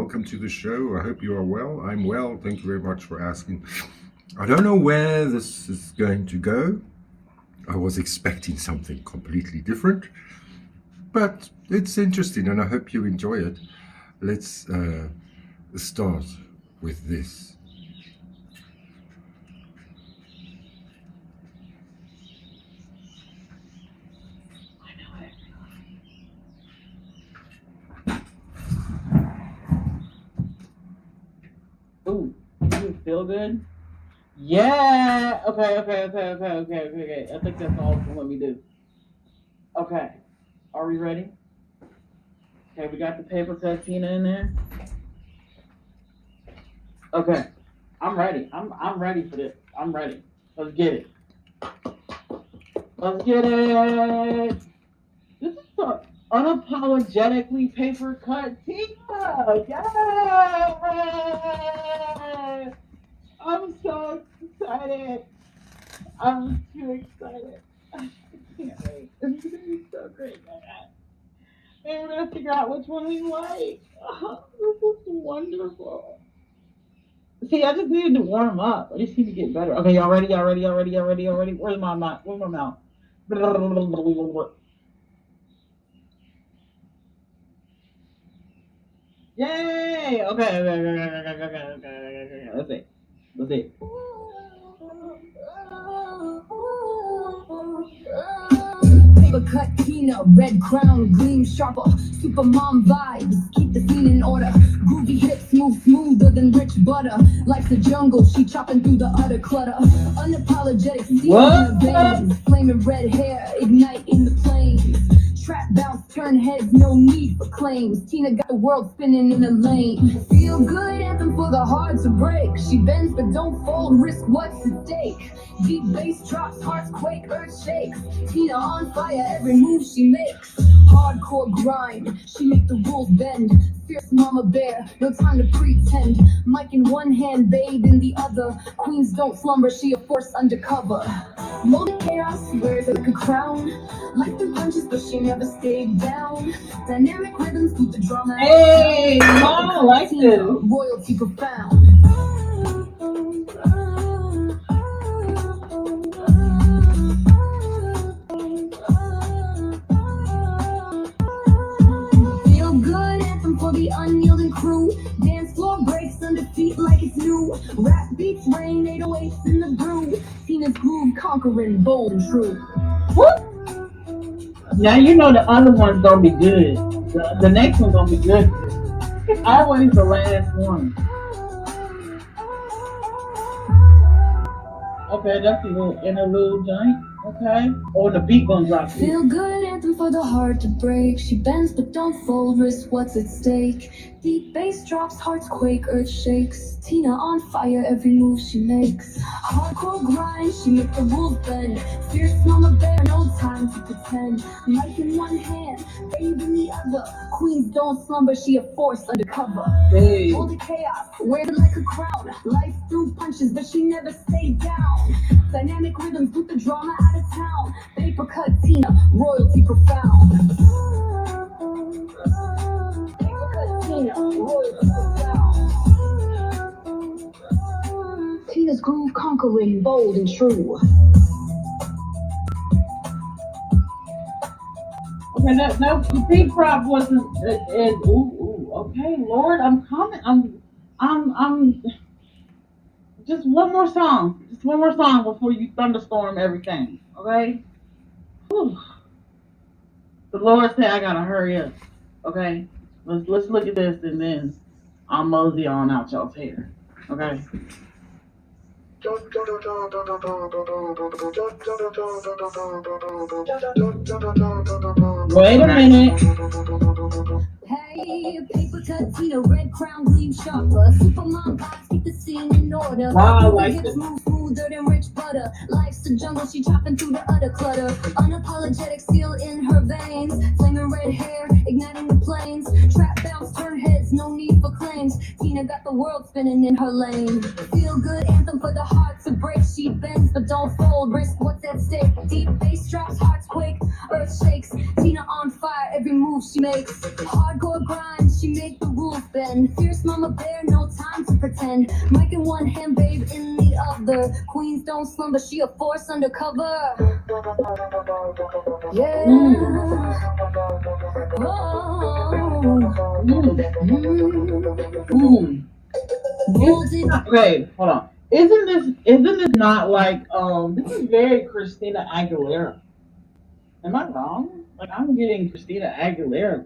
welcome to the show. I hope you are well. I'm well. Thank you very much for asking. I don't know where this is going to go. I was expecting something completely different, but it's interesting and I hope you enjoy it. Let's start with this. Ooh, you feel good? Yeah. Okay. I think that's all it's gonna let me do. Okay. Are we ready? Okay, we got the paper cut Tina in there. Okay. I'm ready. I'm ready for this. I'm ready. Let's get it. Let's get it. This is so unapologetically paper cut Tina. Yay! I'm so excited. I'm too excited. I can't wait. It's gonna be so great, man. And we're gonna figure out which one we like. Oh, this is wonderful. See, I just needed to warm up. I just need to get better. Okay, y'all ready? Y'all ready? Y'all ready? Y'all ready? Y'all ready? Where's my mouth? Where's my mouth? Yay! Okay. Let's see. Let's see. Paper cut Tina, red crown, gleam sharper, super mom vibes, keep the scene in order. Groovy hips move smoother than rich butter. Life's a jungle, she chopping through the utter clutter. Unapologetic, steel in the veins, flaming red hair, ignite in the flames. Trap bounce, turn heads, no need for claims. Tina got the world spinning in a lane. Feel good anthem for the hard to break. She bends but don't fold, risk what's at stake. Deep bass drops, hearts quake, earth shakes. Tina on fire, every move she makes. Hardcore grind, she make the rules bend. Fierce mama bear, no time to pretend. Mic in one hand, babe in the other. Queens don't slumber, she a force undercover. Molded chaos, wears it like a crown. Like the punches, but she never stayed down. Dynamic rhythms keep the drama. Hey, Mom, I like this. Royalty profound. Feel good anthem for the unyielding crew. Dance floor breaks under feet like it's new. Rap beats rain, 808s in the groove. Tina's groove conquering, bold and true. Whoop. Now you know the other one's gonna be good. The next one's gonna be good. Always the last one. Okay, that's a little interlude joint. Okay. Or the beat gonna drop. Feel good anthem for the heart to break. She bends but don't fold, risk what's at stake. Deep bass drops, hearts quake, earth shakes. Tina on fire, every move she makes. Hardcore grind, she make the rules bend. Fierce mama bear, no time to pretend. Mic in one hand, babe in the other. Queens don't slumber, she a force undercover. Hey. Molded chaos, wear it like a crown. Life through punches, but she never stayed down. Dynamic rhythms, put the drama out of town. Paper cut Tina, royalty profound. Paper cut Tina, royalty profound. Tina's groove conquering, bold and true. Okay, no, the beat drop wasn't. Okay, Lord, I'm coming. I'm. Just one more song. Just one more song before you thunderstorm everything. Okay? Whew. The Lord said I gotta hurry up. Okay? Let's look at this and then I'll mosey on out y'all's hair. Okay? Wait a minute. Hey, paper cut Tina, red crown, gleam sharper. Supermom vibes, keep the scene in order. Wow, I like this. Move smoother than rich butter. Life's a jungle, she chopping through the utter clutter. Unapologetic, steel in her veins. Flaming red hair, igniting the plains. Trap bounce, turn heads, no need for claims. Tina got the world spinning in her lane. Feel good anthem for the heart to break. She bends but don't fold, risk what's at stake. Deep bass drops, hearts quake, earth shakes. Tina on fire, every move she makes. Hardcore grind, she made the rules bend. Fierce mama bear, no time to pretend. Mike in one hand, babe in the other. Queens don't slumber, she a force undercover. Yeah. Okay, hold on. Isn't this not like this is very Christina Aguilera? Am I wrong? Like I'm getting Christina Aguilera.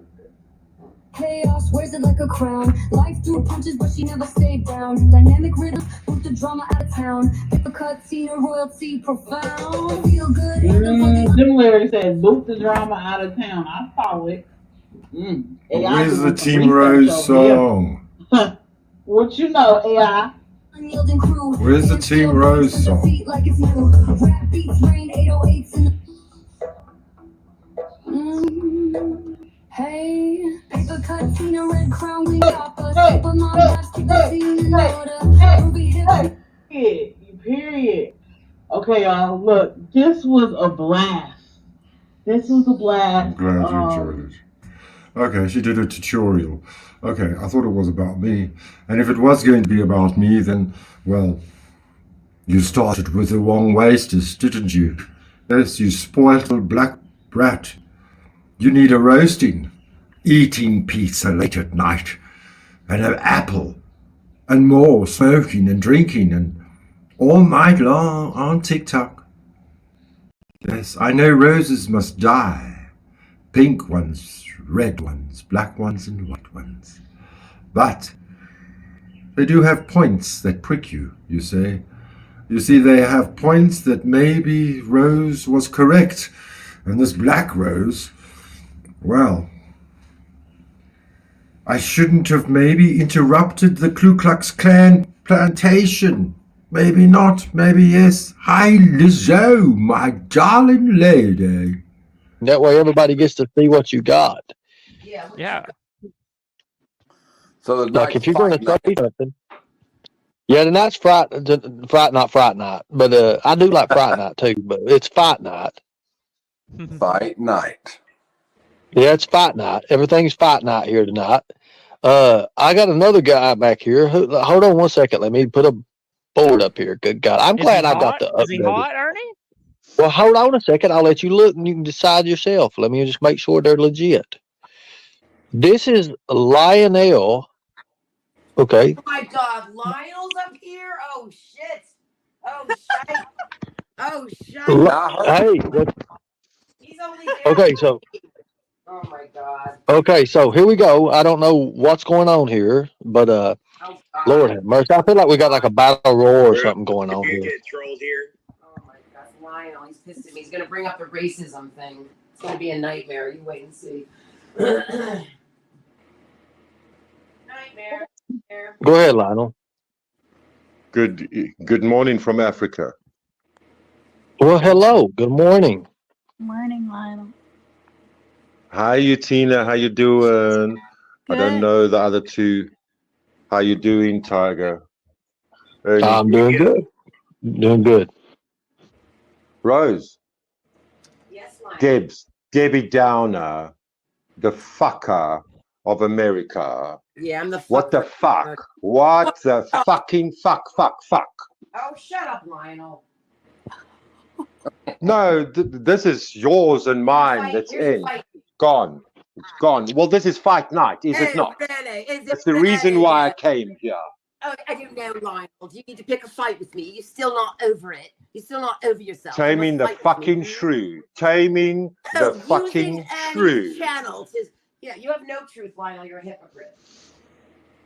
Chaos wears it like a crown. Life threw punches, but she never stayed down. Dynamic rhythm, boot the drama out of town. Paper cut, Tina, royalty, profound. Feel good. Jim Larry said, "Boot the drama out of town." I follow it. AI Where's the doing some Team research Rose over here. song? What you know, AI? Where's the Team Rose song? Like it's new. Rap beats, rain, 808s in Hey, paper cut, Tina, red crown, we got us. Super mom, vibes, keep the scene in order. Ruby hip. Period. Okay, y'all. Look, this was a blast. This was a blast. I'm glad you enjoyed it. Okay, she did a tutorial. Okay, I thought it was about me. And if it was going to be about me, then, well, you started with the wong wacist, didn't you? Yes, you spoiled little black brat. You need a roasting, eating pizza late at night, and an apple, and more smoking and drinking, and all night long on TikTok. Yes, I know roses must die, pink ones, red ones, black ones, and white ones. But they do have points that prick you, you say. You see, they have points that maybe Rose was correct, and this black rose, well, I shouldn't have maybe interrupted the Ku Klux Klan plantation. Maybe not, maybe yes. Hi, Lizzo, my darling lady. That way everybody gets to see what you got. Yeah. So the Like night's if you're going to fight say night. something. Yeah, the night's not fright night, but I do like fright night too, but it's fight night. Fight night. Yeah, it's fight night. Everything's fight night here tonight. I got another guy back here. Hold on one second. Let me put a board up here. Good God. I'm glad I got the Is he updated. hot, Ernie? Well, hold on a second. I'll let you look and you can decide yourself. Let me just make sure they're legit. This is Lionel. Okay. Oh my God, Lionel's up here? Oh shit! Oh shit! Oh shit! Hey. He's only there. Okay, so. Oh my God. Okay, so here we go. I don't know what's going on here, but Oh, Lord have mercy. I feel like we got like a battle royal or something going on here. Get trolled here. Oh my God, Lionel, he's pissed at me. He's gonna bring up the racism thing. It's gonna be a nightmare. You wait and see. Nightmare. Go ahead, Lionel. Good morning from Africa. Well, hello. Good morning. Morning, Lionel. Hi, you Tina. How you doing? Good. I don't know the other two. How you doing, Tiger? Ernie? I'm doing good. Doing good. Rose. Yes, Lionel. Debbie Downer, the fucker of America. Yeah, I'm the. What the fuck? What the fucking fuck? Oh, shut up, Lionel. No, this is yours and mine. That's in. Gone. It's gone. Well, this is fight night, is it not? Really? That's the reason why I came here. Oh, I don't know, Lionel. Do you need to pick a fight with me? You're still not over it. You're still not over yourself. Taming the fucking shrew. Taming the fucking shrew. Channel to, yeah, you have no truth, Lionel. You're a hypocrite.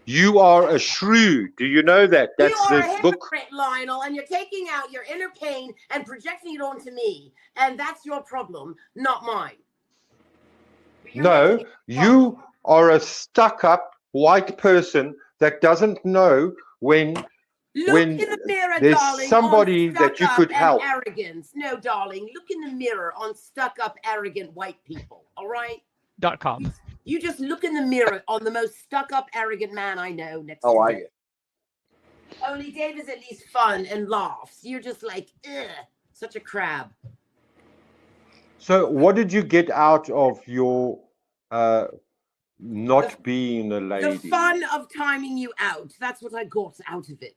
You are a shrew. Do you know that? That's you are the a book. hypocrite, Lionel, and you're taking out your inner pain and projecting it onto me. And that's your problem, not mine. No, you are a stuck-up white person that doesn't know when Look in the mirror, there's darling, somebody on that you stuck-up could and help. Arrogance. No, darling. Look in the mirror on stuck-up, arrogant white people. All right. .com. You just look in the mirror on the most stuck-up, arrogant man I know next Oh, to I you. get. Only Dave is at least fun and laughs. You're just like, ugh, such a crab. So what did you get out of your not being a The lady. fun of timing you out. That's what I got out of it.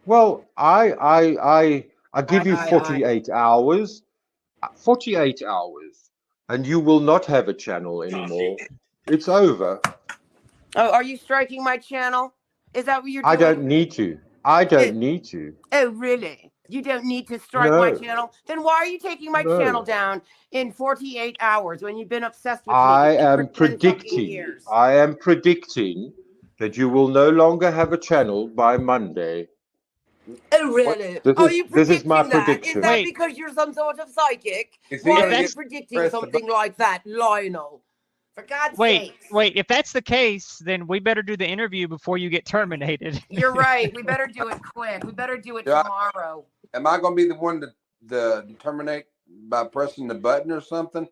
Well, I give you I- 48 hours. 48 hours, and you will not have a channel anymore. It's over. Oh, are you striking my channel? Is that what you're doing? I don't need to. I don't need to. Oh, really? You don't need to strike my No. channel? Then why are you taking my No. channel down in 48 hours when you've been obsessed with I me am for 10 fucking predicting. years? I am predicting that you will no longer have a channel by Monday. Oh, really? This Are is- you this is predicting my that? Is prediction. that Wait. because you're some sort of psychic? Is he Why gonna are you get- predicting press the something like that, Lionel? For God's Wait, sakes. wait. If that's the case, then we better do the interview before you get terminated. You're right. We better do it quick. We better do it Yeah. tomorrow. Am I going to be the one to terminate by pressing the button or something?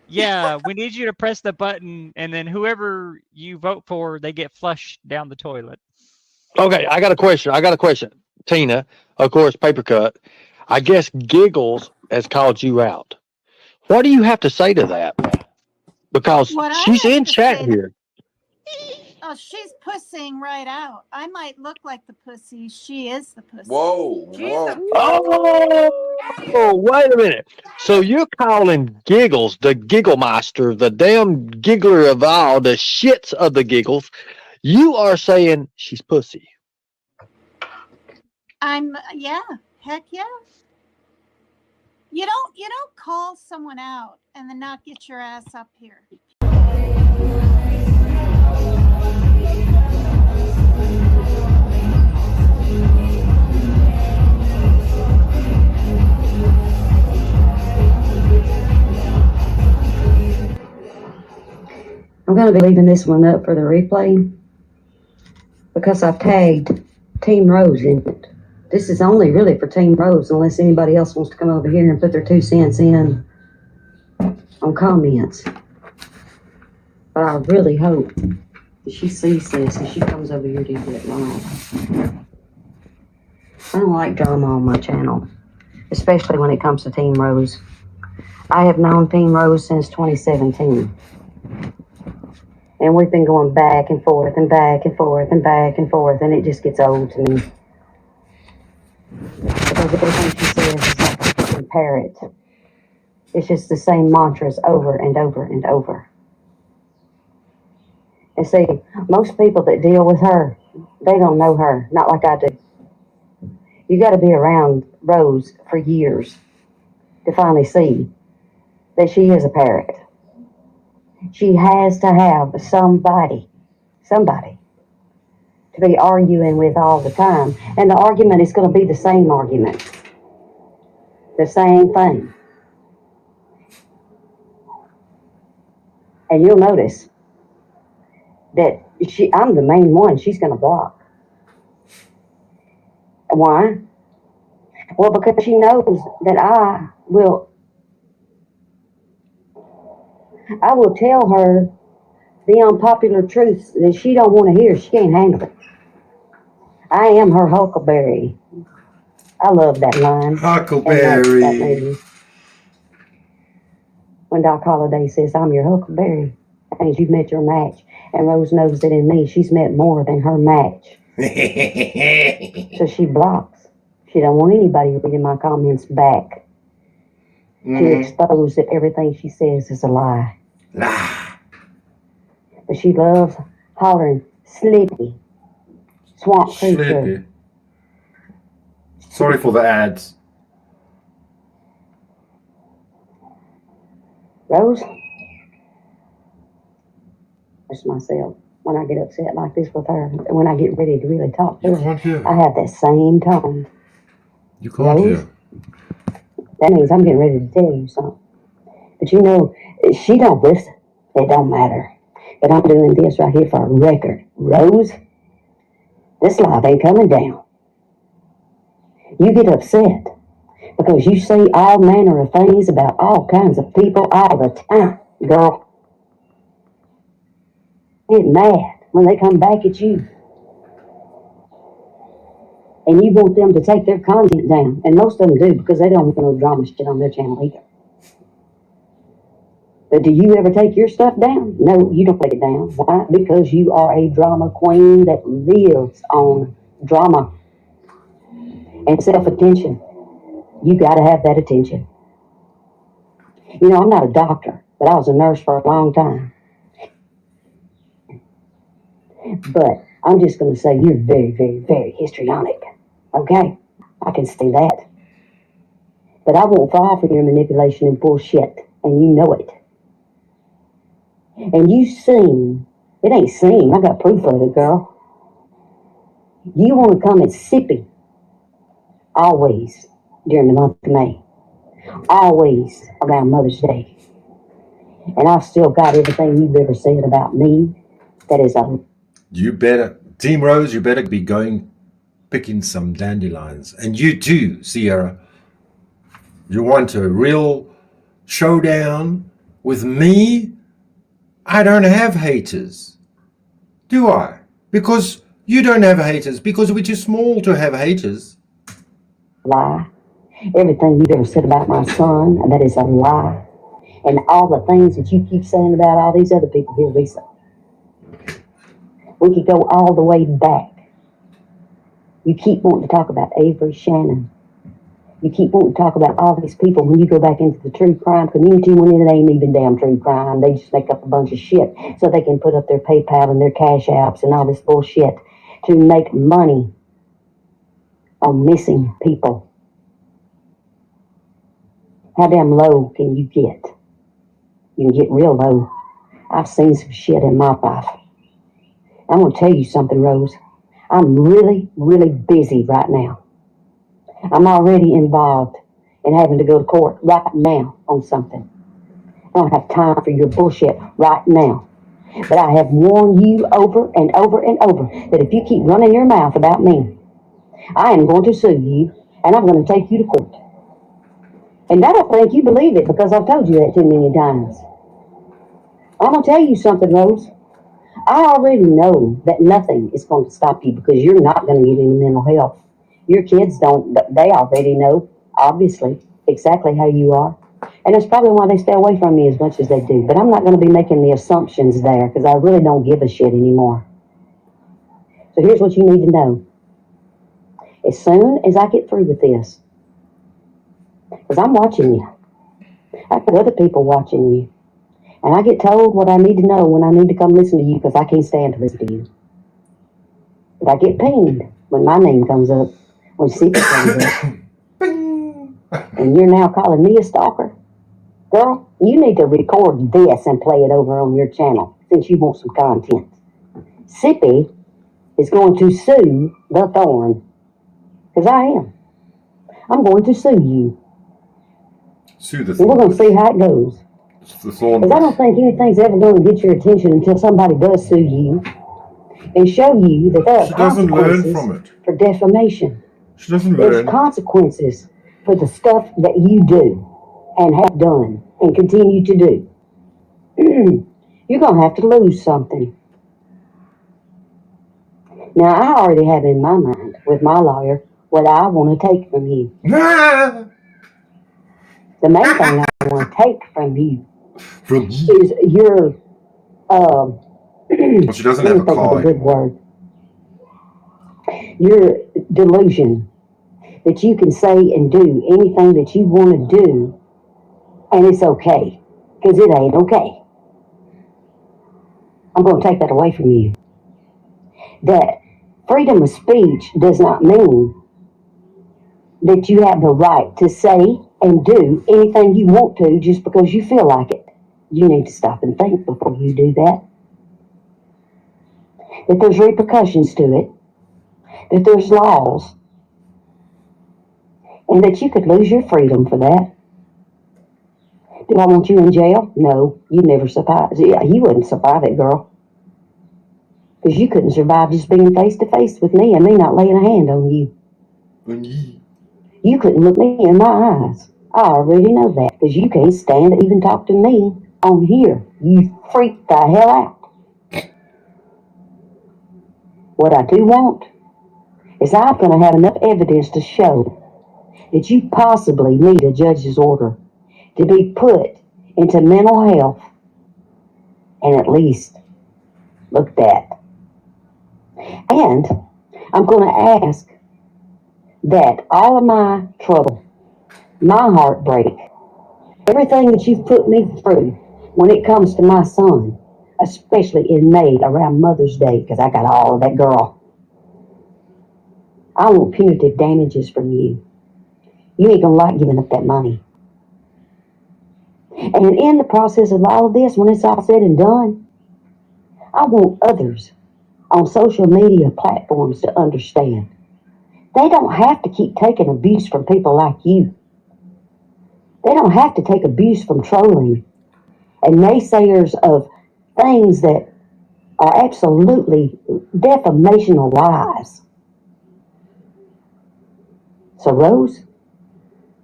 Yeah, we need you to press the button, and then whoever you vote for, they get flushed down the toilet. Okay, I got a question. Tina, of course, paper cut. I guess Giggles has called you out. What do you have to say to that? Because What I she's have in to chat say- here. Oh, she's pussying right out. I might look like the pussy. She is the pussy. Whoa, She's whoa. a- Oh, wait a minute. So you're calling Giggles the Giggle Master, the damn giggler of all, the shits of the giggles. You are saying she's pussy. Yeah, heck yeah. You don't call someone out and then not get your ass up here. I'm going to be leaving this one up for the replay because I've tagged Team Rose in it. This is only really for Team Rose unless anybody else wants to come over here and put their 2 cents in on comments. But I really hope that she sees this and she comes over here to do it live. I don't like drama on my channel, especially when it comes to Team Rose. I have known Team Rose since 2017. And we've been going back and forth and back and forth and back and forth, and it just gets old to me. Because everything she says is like a fucking parrot. It's just the same mantras over and over and over. And see, most people that deal with her, they don't know her, not like I do. You got to be around Rose for years to finally see that she is a parrot. She has to have somebody to be arguing with all the time. And the argument is going to be the same argument. The same thing. And you'll notice that I'm the main one she's going to block. Why? Well, because she knows that I will tell her the unpopular truths that she don't want to hear. She can't handle it. I am her huckleberry. I love that line. Huckleberry. That movie. When Doc Holliday says, "I'm your huckleberry," that means you've met your match. And Rose knows that in me, she's met more than her match. So she blocks. She don't want anybody reading my comments back to expose that everything she says is a lie. But she loves hollering, "Slippy, swamp creature." Slippy. Sorry for the ads. Rose, just myself. When I get upset like this with her, and when I get ready to really talk to You her, can't hear. I have that same tone. You can't Rose? hear. That means I'm getting ready to tell you something. But you know, she don't listen. It don't matter. But I'm doing this right here for a record. Rose, this live ain't coming down. You get upset because you see all manner of things about all kinds of people all the time, girl. Get mad when they come back at you. And you want them to take their content down. And most of them do because they don't want no drama shit on their channel either. But do you ever take your stuff down? No, you don't take it down. Why? Because you are a drama queen that lives on drama and self-attention. You got to have that attention. You know, I'm not a doctor, but I was a nurse for a long time. But I'm just going to say you're very, very, very histrionic. Okay? I can see that. But I won't fall for your manipulation and bullshit, and you know it. And you sing. It ain't sing. I got proof of it, girl. You want to come and sippy. Always during the month of May. Always around Mother's Day. And I've still got everything you've ever said about me. That is a... You better, Team Rose, you better be going picking some dandelions. And you too, Sierra. You want a real showdown with me? I don't have haters. Do I? Because you don't have haters. Because we're too small to have haters. Lie. Everything you've ever said about my son, that is a lie. And all the things that you keep saying about all these other people here, Lisa. We could go all the way back. You keep wanting to talk about Avery Shannon. You keep wanting to talk about all these people when you go back into the true crime community when it ain't even damn true crime. They just make up a bunch of shit so they can put up their PayPal and their cash apps and all this bullshit to make money on missing people. How damn low can you get? You can get real low. I've seen some shit in my life. I'm going to tell you something, Rose. I'm really, really busy right now. I'm already involved in having to go to court right now on something. I don't have time for your bullshit right now. But I have warned you over and over and over that if you keep running your mouth about me, I am going to sue you and I'm going to take you to court. And I don't think you believe it because I've told you that too many times. I'm going to tell you something, Rose. I already know that nothing is going to stop you because you're not going to get any mental health. Your kids don't, but they already know, obviously, exactly how you are. And that's probably why they stay away from me as much as they do. But I'm not going to be making the assumptions there because I really don't give a shit anymore. So here's what you need to know. As soon as I get through with this, because I'm watching you. I've got other people watching you. And I get told what I need to know when I need to come listen to you because I can't stand to listen to you. But I get pinged when my name comes up, when Secret comes up. And you're now calling me a stalker? Girl, you need to record this and play it over on your channel since you want some content. Sippy is going to sue the Thorn. Because I am. I'm going to sue you. Sue the And we're going to see how it goes. Because I don't think anything's ever going to get your attention until somebody does sue you and show you that there are consequences for defamation. She doesn't There's learn. consequences for the stuff that you do and have done and continue to do. You're going to have to lose something. Now, I already have in my mind with my lawyer what I want to take from you. The main thing I want to take from you is your, Well, she doesn't have a car. Good word. Your delusion that you can say and do anything that you want to do, and it's okay, because it ain't okay. I'm going to take that away from you. That freedom of speech does not mean that you have the right to say and do anything you want to just because you feel like it. You need to stop and think before you do that. That there's repercussions to it. That there's laws. And that you could lose your freedom for that. Do I want you in jail? No, you never survive. Yeah, you wouldn't survive it, girl. Because you couldn't survive just being face to face with me and me not laying a hand on you. You couldn't look me in my eyes. I already know that because you can't stand to even talk to me on here. You freak the hell out. What I do want is I'm going to have enough evidence to show that you possibly need a judge's order to be put into mental health and at least looked at. And I'm going to ask that all of my trouble, my heartbreak, everything that you've put me through when it comes to my son, especially in May around Mother's Day, because I got all of that, girl. I want punitive damages from you. You ain't gonna like giving up that money. And in the process of all of this, when it's all said and done, I want others on social media platforms to understand they don't have to keep taking abuse from people like you. They don't have to take abuse from trolling and naysayers of things that are absolutely defamational lies. So, Rose,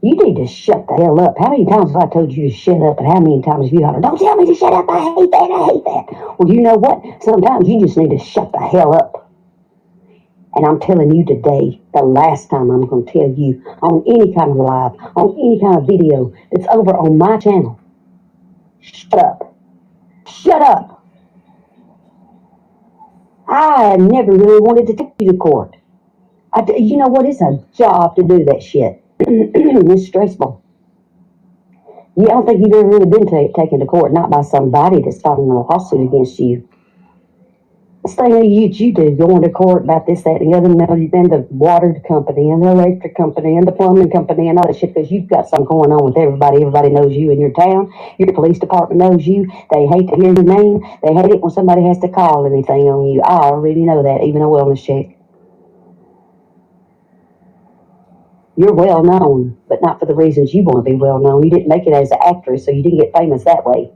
you need to shut the hell up. How many times have I told you to shut up, and how many times have you hollered, don't tell me to shut up, I hate that, I hate that. Well, you know what? Sometimes you just need to shut the hell up. And I'm telling you today, the last time I'm going to tell you on any kind of live, on any kind of video that's over on my channel, shut up. Shut up. I never really wanted to take you to court. You know what? It's a job to do that shit. It's stressful. I don't think you've ever really been taken to court, not by somebody that's filing a lawsuit against you. This thing that you do, going to court about this, that, and the other, and the water company, and the electric company, and the plumbing company, and all that shit, because you've got something going on with everybody. Everybody knows you in your town. Your police department knows you. They hate to hear your name. They hate it when somebody has to call anything on you. I already know that, even a wellness check. You're well known, but not for the reasons you want to be well known. You didn't make it as an actress, so you didn't get famous that way.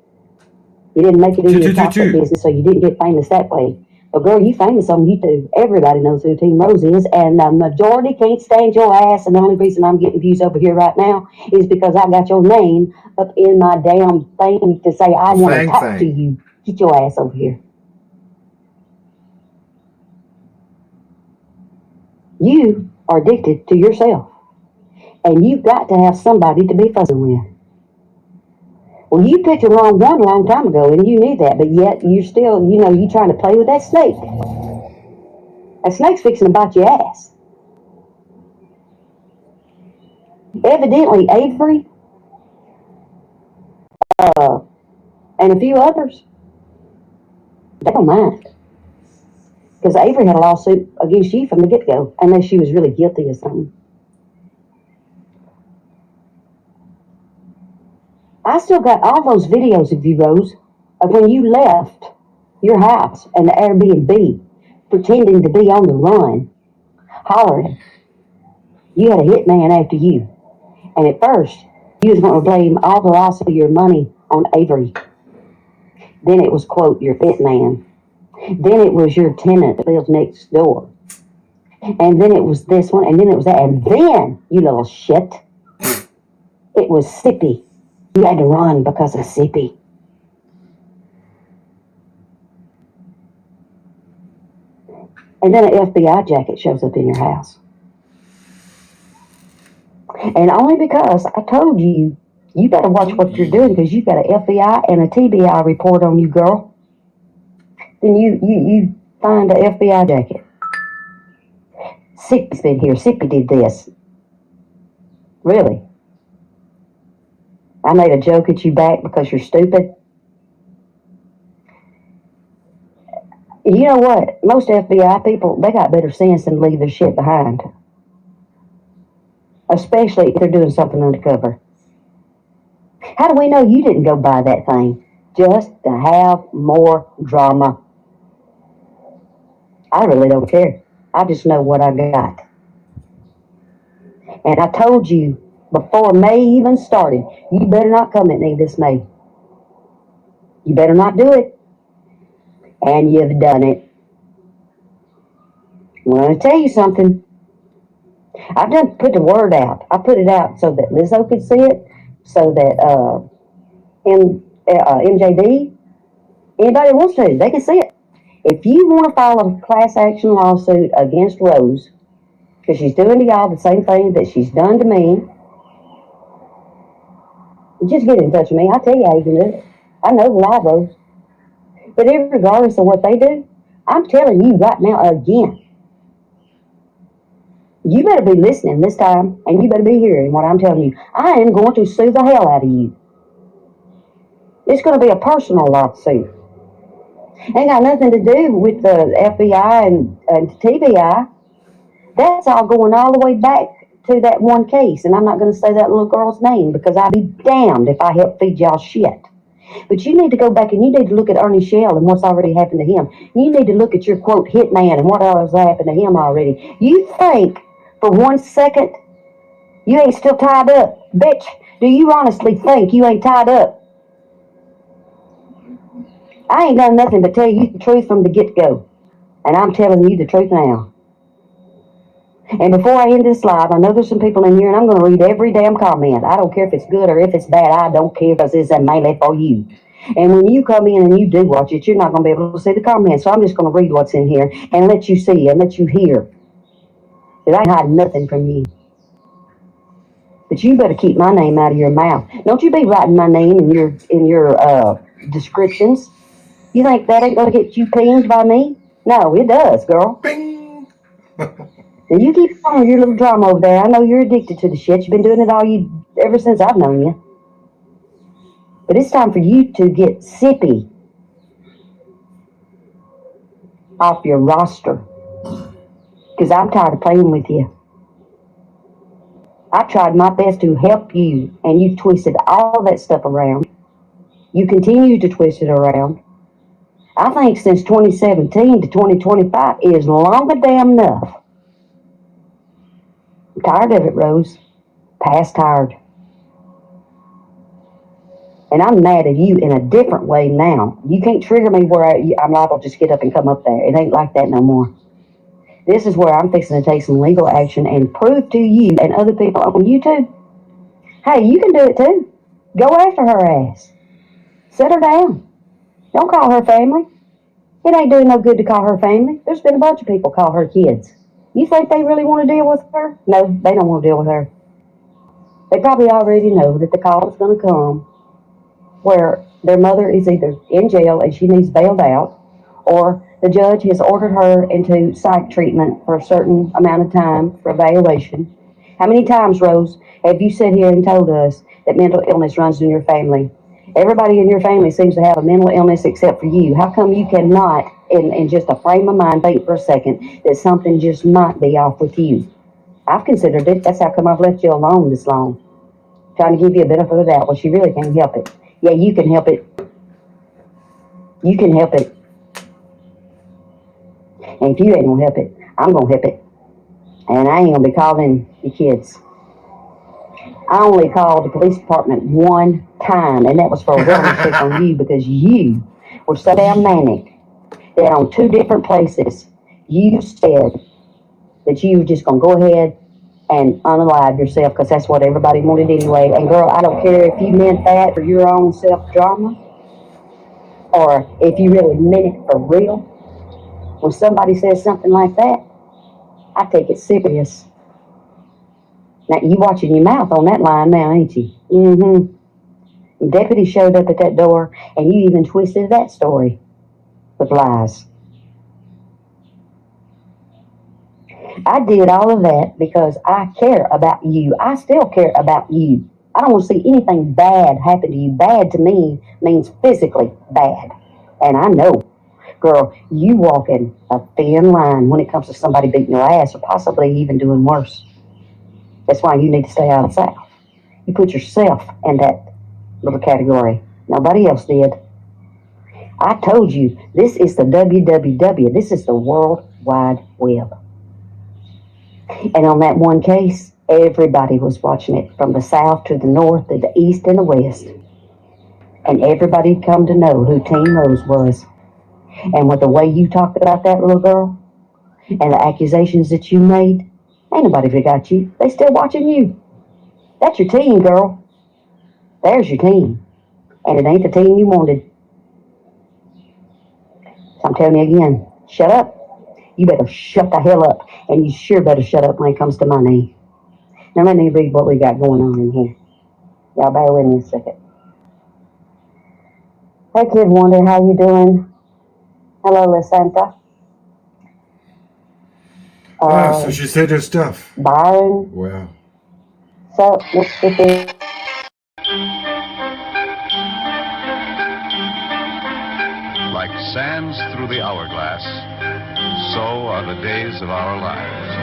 You didn't make it in your chocolate business, so you didn't get famous that way. But girl, you famous on YouTube. Everybody knows who Team Rose is, and the majority can't stand your ass, and the only reason I'm getting views over here right now is because I got your name up in my damn thing to say I want to talk to you. Get your ass over here. You are addicted to yourself. And you've got to have somebody to be fussing with. Well, you picked the wrong one a long time ago, and you knew that, but yet you're still, you trying to play with that snake. That snake's fixing to bite your ass. Evidently, Avery, and a few others, they don't mind. Because Avery had a lawsuit against you from the get-go, unless she was really guilty of something. I still got all those videos of you, Rose, of when you left your house and the Airbnb, pretending to be on the run, hollering. You had a hitman after you. And at first, you was going to blame all the loss of your money on Avery. Then it was, quote, your hitman. Then it was your tenant that lives next door. And then it was this one, and then it was that. And then, you little shit, it was Sippy. You had to run because of Sippy. And then an FBI jacket shows up in your house. And only because I told you, you better watch what you're doing because you've got an FBI and a TBI report on you, girl. Then you find an FBI jacket. Sippy's been here. Sippy did this. Really? I made a joke at you back because you're stupid. You know what? Most FBI people, they got better sense than to leave their shit behind. Especially if they're doing something undercover. How do we know you didn't go buy that thing? Just to have more drama. I really don't care. I just know what I got. And I told you before May even started, you better not come at me this May. You better not do it. And you've done it. I'm going to tell you something. I've done put the word out. I put it out so that Lizzo could see it, so that MJD, anybody that wants to, they can see it. If you want to file a class action lawsuit against Rose, because she's doing to y'all the same thing that she's done to me, Just get in touch with me. I'll tell you how you can do it. I know the law, Rose. But regardless of what they do, I'm telling you right now again, you better be listening this time, and you better be hearing what I'm telling you. I am going to sue the hell out of you. It's going to be a personal lawsuit. Ain't got nothing to do with the FBI and TBI. That's all going all the way back to that one case, and I'm not going to say that little girl's name because I'd be damned if I help feed y'all shit. But you need to go back and you need to look at Ernie Shell and what's already happened to him. You need to look at your quote hitman and what else happened to him already. You think for 1 second you ain't still tied up? Bitch, do you honestly think you ain't tied up? I ain't done nothing but tell you the truth from the get-go. And I'm telling you the truth now. And before I end this live, I know there's some people in here, and I'm going to read every damn comment. I don't care if it's good or if it's bad. I don't care because it's mainly for you. And when you come in and you do watch it, you're not going to be able to see the comments. So I'm just going to read what's in here and let you see and let you hear. Because I ain't hiding nothing from you. But you better keep my name out of your mouth. Don't you be writing my name in your descriptions. You think that ain't going to get you pinged by me? No, it does, girl. Bing! Now you keep on your little drama over there. I know you're addicted to the shit. You've been doing it ever since I've known you. But it's time for you to get sippy off your roster. Because I'm tired of playing with you. I tried my best to help you, and you twisted all that stuff around. You continue to twist it around. I think since 2017 to 2025 is long a damn enough. I'm tired of it, Rose. Past tired. And I'm mad at you in a different way now. You can't trigger me where I'm liable to just get up and come up there. It ain't like that no more. This is where I'm fixing to take some legal action and prove to you and other people on YouTube, hey, you can do it too. Go after her ass. Set her down. Don't call her family. It ain't doing no good to call her family. There's been a bunch of people call her kids. You think they really want to deal with her? No, they don't want to deal with her. They probably already know that the call is going to come where their mother is either in jail and she needs bailed out, or the judge has ordered her into psych treatment for a certain amount of time for evaluation. How many times, Rose, have you sat here and told us that mental illness runs in your family? Everybody in your family seems to have a mental illness except for you. How come you cannot, in just a frame of mind, think for a second that something just might be off with you? I've considered it. That's how come I've left you alone this long. Trying to give you a benefit of the doubt. Well, she really can't help it. Yeah, you can help it. You can help it. And if you ain't gonna help it, I'm gonna help it. And I ain't gonna be calling the kids. I only called the police department one time, and that was for a wellness check on you because you were so damn manic that on 2 different places you said that you were just gonna go ahead and unalive yourself because that's what everybody wanted anyway. And girl, I don't care if you meant that for your own self-drama or if you really meant it for real. When somebody says something like that, I take it serious. Now, you watching your mouth on that line now, ain't you? Mm-hmm. The deputy showed up at that door, and you even twisted that story with lies. I did all of that because I care about you. I still care about you. I don't want to see anything bad happen to you. Bad to me means physically bad. And I know, girl, you walking a thin line when it comes to somebody beating your ass or possibly even doing worse. That's why you need to stay out of the South. You put yourself in that little category. Nobody else did. I told you, this is the WWW. This is the World Wide Web. And on that one case, everybody was watching it from the south to the north to the east and the west. And everybody come to know who Team Rose was. And with the way you talked about that little girl and the accusations that you made, ain't nobody forgot you. They still watching you. That's your team, girl. There's your team. And it ain't the team you wanted. So I'm telling you again, shut up. You better shut the hell up. And you sure better shut up when it comes to my name. Now let me read what we got going on in here. Y'all bear with me a second. Hey, Kid Wonder, how you doing? Hello, Lysanta. So she said her stuff. Byron. Wow. So, if it, Like sands through the hourglass, so are the days of our lives.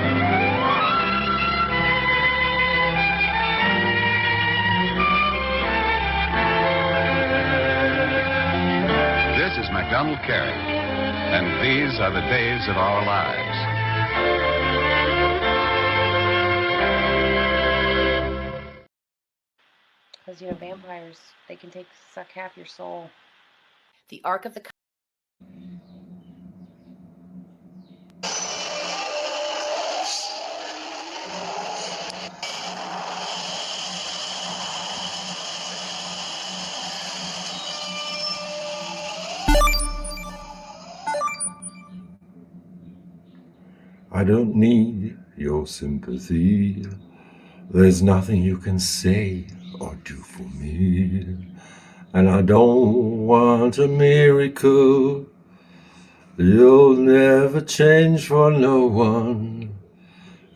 This is MacDonald Carey, and these are the days of our lives. Because, you know, vampires, they can suck half your soul. The Ark of the I don't need your sympathy. There's nothing you can say or do for me. And I don't want a miracle. You'll never change for no one.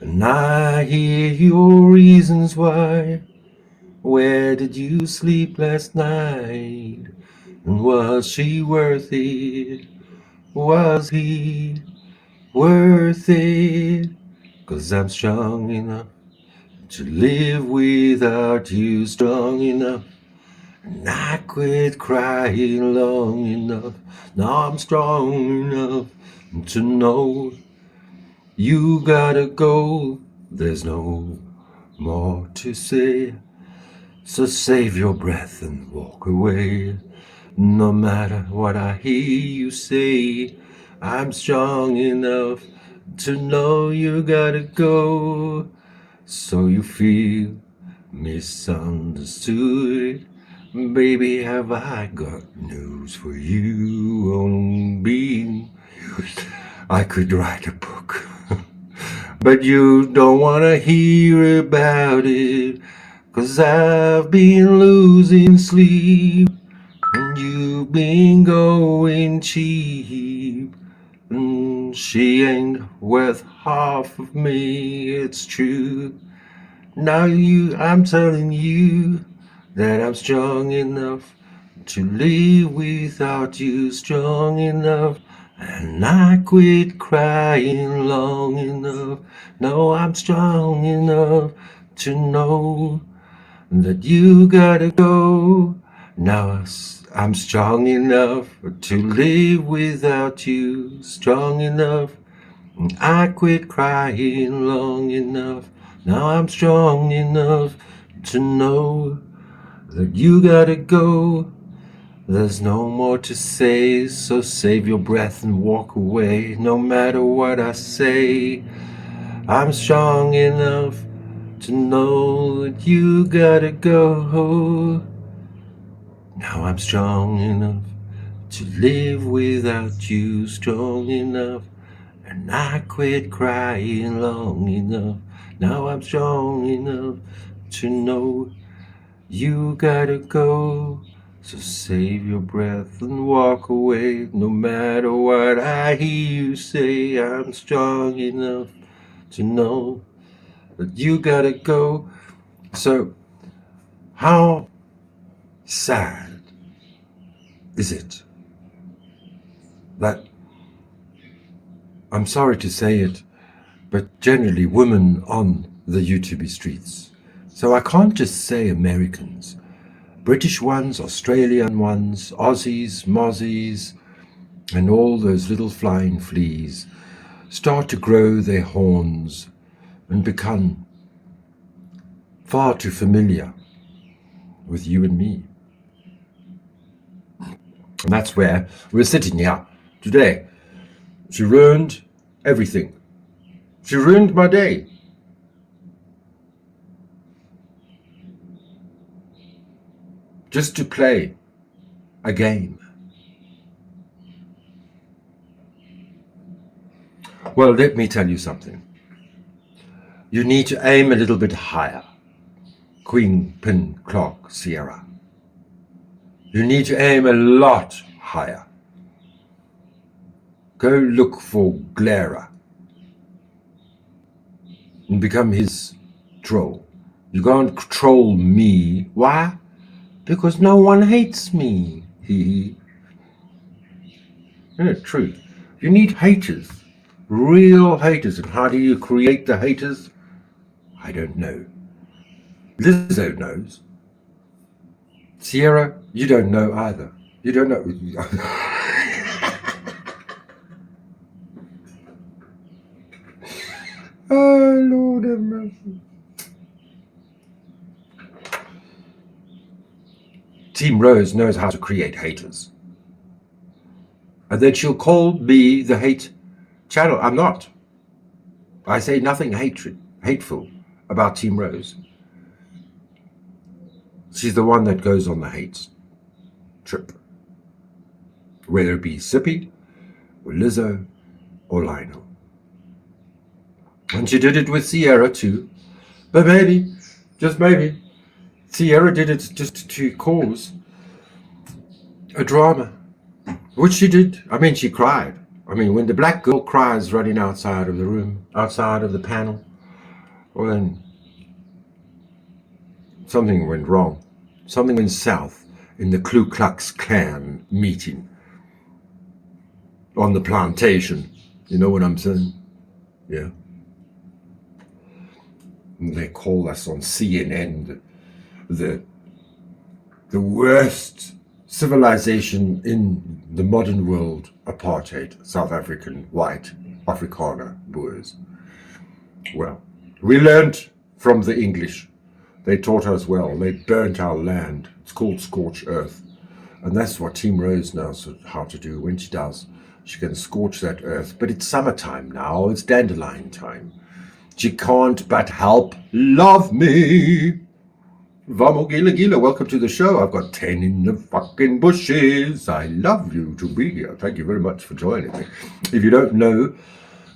And I hear your reasons why. Where did you sleep last night? And was she worth it? Was he worth it? 'Cause I'm strong enough to live without you, strong enough. And I quit crying long enough. Now I'm strong enough to know you gotta go. There's no more to say. So save your breath and walk away. No matter what I hear you say, I'm strong enough to know you gotta go. So you feel misunderstood. Baby, have I got news for you? On being, I could write a book. But you don't wanna hear about it, 'cause I've been losing sleep, and you've been going cheap. And she ain't worth half of me, it's true. Now I'm telling you that I'm strong enough to live without you, strong enough. And I quit crying long enough. No, I'm strong enough to know that you gotta go. Now I'm strong enough to live without you, strong enough. And I quit crying long enough. Now I'm strong enough to know that you gotta go. There's no more to say, so save your breath and walk away. No matter what I say, I'm strong enough to know that you gotta go. Now I'm strong enough to live without you, strong enough. And I quit crying long enough. Now I'm strong enough to know you gotta go. So save your breath and walk away. No matter what I hear you say, I'm strong enough to know that you gotta go. So how sad is it that, I'm sorry to say it, but generally women on the YouTube streets, so I can't just say Americans, British ones, Australian ones, Aussies, Mozzies, and all those little flying fleas start to grow their horns and become far too familiar with you and me. And that's where we're sitting here today. She ruined everything. She ruined my day. Just to play a game. Well, let me tell you something. You need to aim a little bit higher, Queen Pin Clark Sierra. You need to aim a lot higher. Go look for Glera and become his troll. You can't troll me. Why? Because no one hates me. No, truth. You need haters. Real haters. And how do you create the haters? I don't know. Lizzo knows. Sierra, you don't know either. You don't know. Oh, Lord have mercy. Team Rose knows how to create haters. And then she'll call me the hate channel. I'm not. I say nothing hateful about Team Rose. She's the one that goes on the hate trip. Whether it be Sippy, or Lizzo, or Lionel. And she did it with Sierra too. But maybe, just maybe, Sierra did it just to cause a drama. Which she did. I mean, she cried. I mean, when the black girl cries running outside of the room, outside of the panel, well then, something went wrong. Something went south in the Ku Klux Klan meeting on the plantation. You know what I'm saying? Yeah. And they call us on CNN the worst civilization in the modern world, apartheid, South African, white, Afrikaner, Boers. Well, we learned from the English. They taught us well. They burnt our land. It's called scorched earth. And that's what Team Rose knows how to do. When she does, she can scorch that earth. But it's summertime now. It's dandelion time. She can't but help love me. Vamo Gila Gila, welcome to the show. I've got 10 in the fucking bushes. I love you to be here. Thank you very much for joining me. If you don't know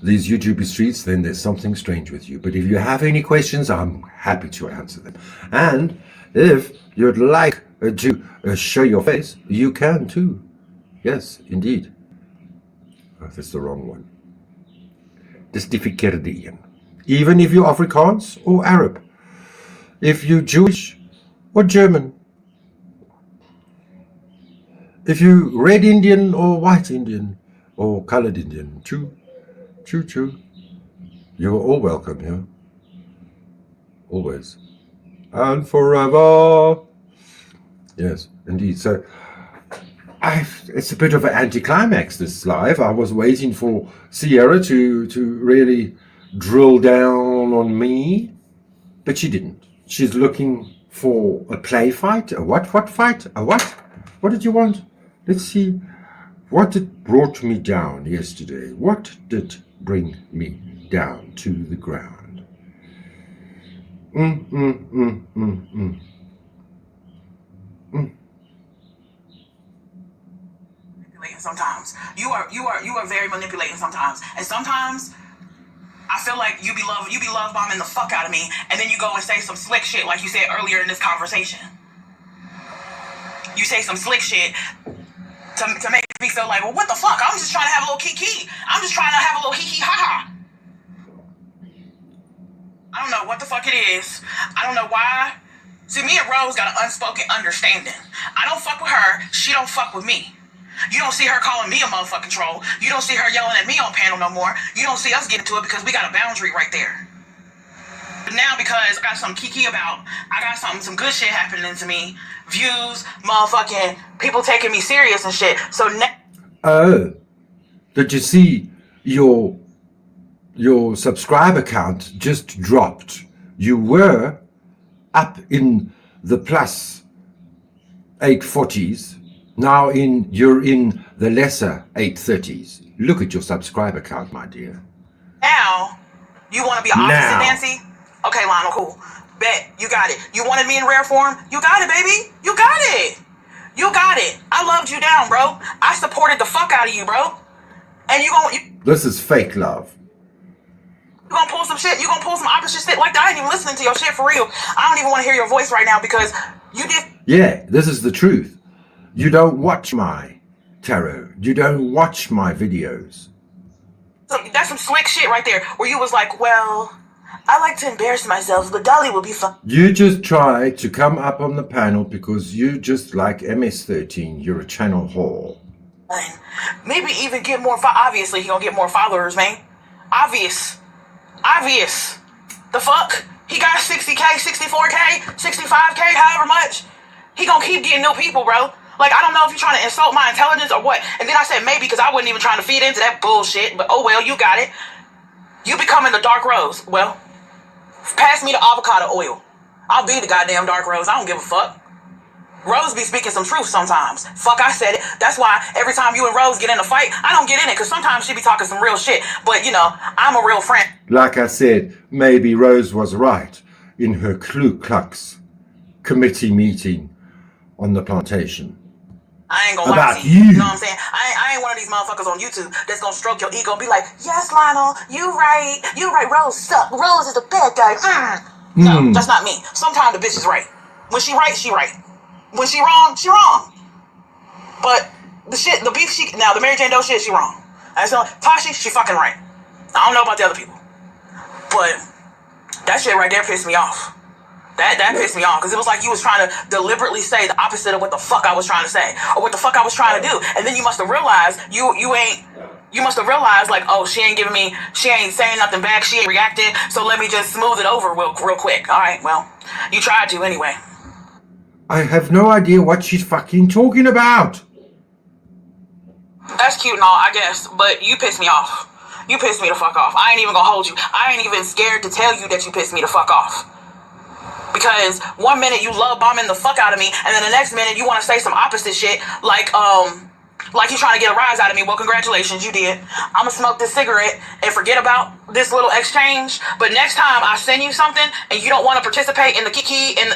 these YouTube streets, then there's something strange with you. But if you have any questions, I'm happy to answer them. And if you'd like to show your face, you can too. Yes, indeed. Oh, that's the wrong one. Distifikerdian. Even if you're Afrikaans or Arab. If you're Jewish or German. If you red Indian or white Indian or colored Indian. Choo, choo, choo. You are all welcome here. Always. And forever. Yes, indeed. So, it's a bit of an anticlimax, this live. I was waiting for Sierra to really drill down on me, but she didn't. She's looking for a play fight. A what fight? A what? What did you want? Let's see. What did brought me down yesterday? What did bring me down to the ground? Sometimes you are very manipulating sometimes, and sometimes I feel like you be love bombing the fuck out of me, and then you go and say some slick shit like you said earlier in this conversation. You say some slick shit to make me feel like, well, what the fuck? I'm just trying to have a little kiki. I'm just trying to have a little hee hee ha ha. I don't know what the fuck it is. I don't know why. See, me and Rose got an unspoken understanding. I don't fuck with her. She don't fuck with me. You don't see her calling me a motherfucking troll. You don't see her yelling at me on panel no more. You don't see us getting to it because we got a boundary right there. But now because I got some kiki about, I got some good shit happening to me. Views, motherfucking people taking me serious and shit. So now... Oh, did you see your subscriber count just dropped? You were up in the plus 840s. Now you're in the lesser 830s. Look at your subscriber count, my dear. Now, you want to be opposite, Nancy? Okay, Lionel, cool. Bet, you got it. You wanted me in rare form? You got it, baby. You got it. You got it. I loved you down, bro. I supported the fuck out of you, bro. And you gon' This is fake love. You gonna pull some shit? You gonna pull some opposite shit like that? I ain't even listening to your shit for real. I don't even want to hear your voice right now because you did. Yeah, this is the truth. You don't watch my tarot. You don't watch my videos. That's some slick shit right there where you was like, well, I like to embarrass myself, but Dolly will be fun. You just try to come up on the panel because you just like MS13. You're a channel whore. Maybe even get more. Obviously, he gonna get more followers, man. Obvious. The fuck? He got 60K, 64K, 65K, however much. He gonna keep getting new people, bro. Like, I don't know if you're trying to insult my intelligence or what. And then I said maybe because I wasn't even trying to feed into that bullshit. But oh well, you got it. You becoming the dark rose. Well, pass me the avocado oil. I'll be the goddamn dark rose. I don't give a fuck. Rose be speaking some truth sometimes. Fuck, I said it. That's why every time you and Rose get in a fight, I don't get in it because sometimes she be talking some real shit. But, you know, I'm a real friend. Like I said, maybe Rose was right in her Ku Klux committee meeting on the plantation. I ain't gonna about lie to you. you. You know what I'm saying? I ain't one of these motherfuckers on YouTube that's gonna stroke your ego and be like, yes, Lionel, you right, Rose suck. Rose is a bad guy. No, that's not me. Sometimes the bitch is right. When she right, she right. When she wrong, she wrong. But the beef now the Mary Jane Doe shit, she wrong. Tashi, she fucking right. I don't know about the other people. But that shit right there pissed me off. That pissed me off because it was like you was trying to deliberately say the opposite of what the fuck I was trying to say or what the fuck I was trying to do, and then you must have realized you must have realized like, oh, she ain't saying nothing back, she ain't reacting, so let me just smooth it over real quick. All right, well, you tried to anyway. I have no idea what she's fucking talking about. That's cute and all, I guess, but you pissed me off. You pissed me the fuck off. I ain't even gonna hold you. I ain't even scared to tell you that you pissed me the fuck off. Because one minute you love bombing the fuck out of me, and then the next minute you want to say some opposite shit, like you trying to get a rise out of me. Well, congratulations, you did. I'm gonna smoke this cigarette and forget about this little exchange. But next time I send you something and you don't want to participate in the kiki in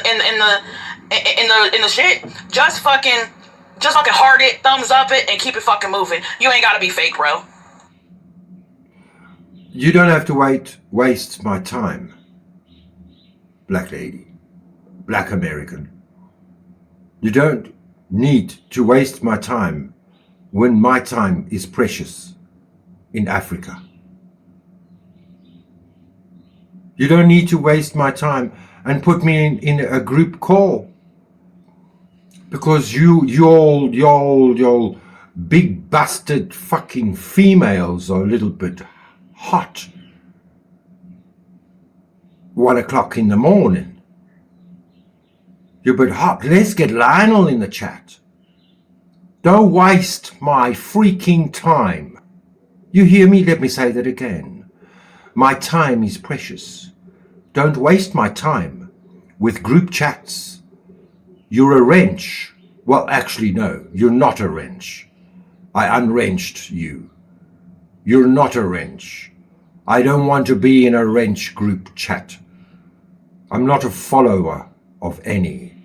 the shit, just fucking heart it, thumbs up it, and keep it fucking moving. You ain't gotta be fake, bro. You don't have to waste my time, black lady. Black American. You don't need to waste my time when my time is precious in Africa. You don't need to waste my time and put me in a group call because you big bastard fucking females are a little bit hot. 1 o'clock in the morning. You're a bit hot. Let's get Lionel in the chat. Don't waste my freaking time. You hear me? Let me say that again. My time is precious. Don't waste my time with group chats. You're a wrench. Well, actually, no. You're not a wrench. I unwrenched you. You're not a wrench. I don't want to be in a wrench group chat. I'm not a follower of any.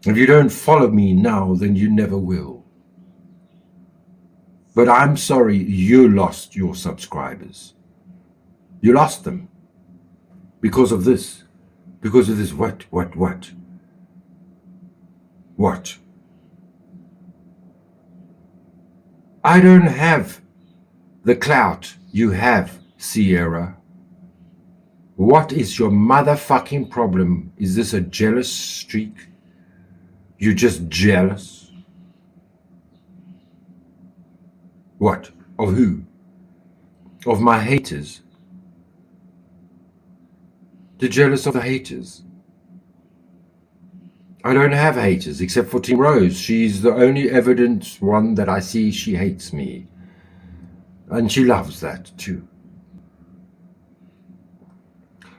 If you don't follow me now, then you never will. But I'm sorry you lost your subscribers. You lost them. Because of this. Because of this what? What? I don't have the clout you have, Sierra. What is your motherfucking problem? Is this a jealous streak? You're just jealous? What? Of who? Of my haters? You're jealous of the haters? I don't have haters except for Team Rose. She's the only evident one that I see she hates me. And she loves that too.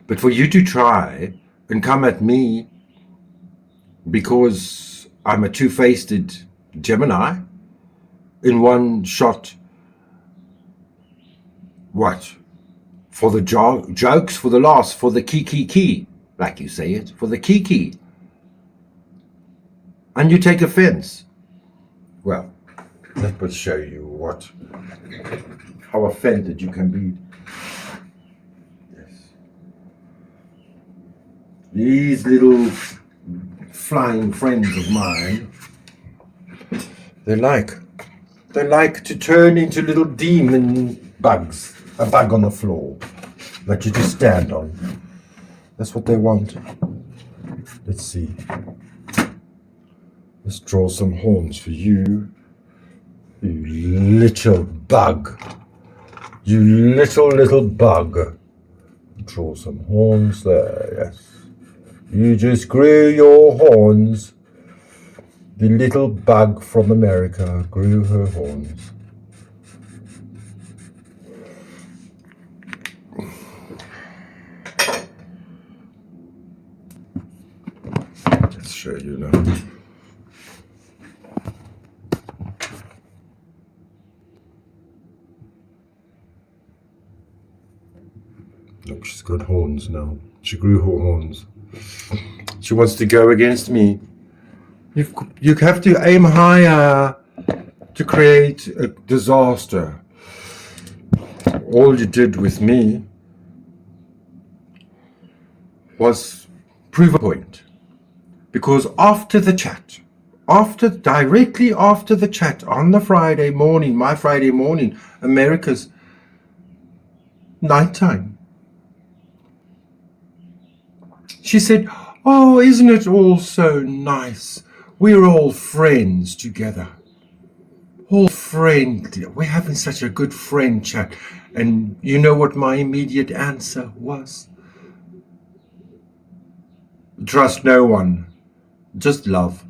But for you to try and come at me because I'm a two-faced Gemini in one shot, what? For the jokes, for the laughs, for the key, like you say it, for the key. And you take offense. Well, let me show you how offended you can be. These little flying friends of mine, they like to turn into little demon bugs. A bug on the floor that you just stand on. That's what they want. Let's see. Let's draw some horns for you. You little bug. You little bug. Draw some horns there, yes. You just grew your horns. The little bug from America grew her horns. Let's show you now. Look, she's got horns now. She grew her horns. She wants to go against me. You have to aim higher to create a disaster. All you did with me was prove a point. Because after the chat, directly after the chat on the Friday morning, my Friday morning, America's nighttime, she said, "Oh, isn't it all so nice? We're all friends together. All friendly. We're having such a good friend chat." And you know what my immediate answer was? Trust no one. Just love.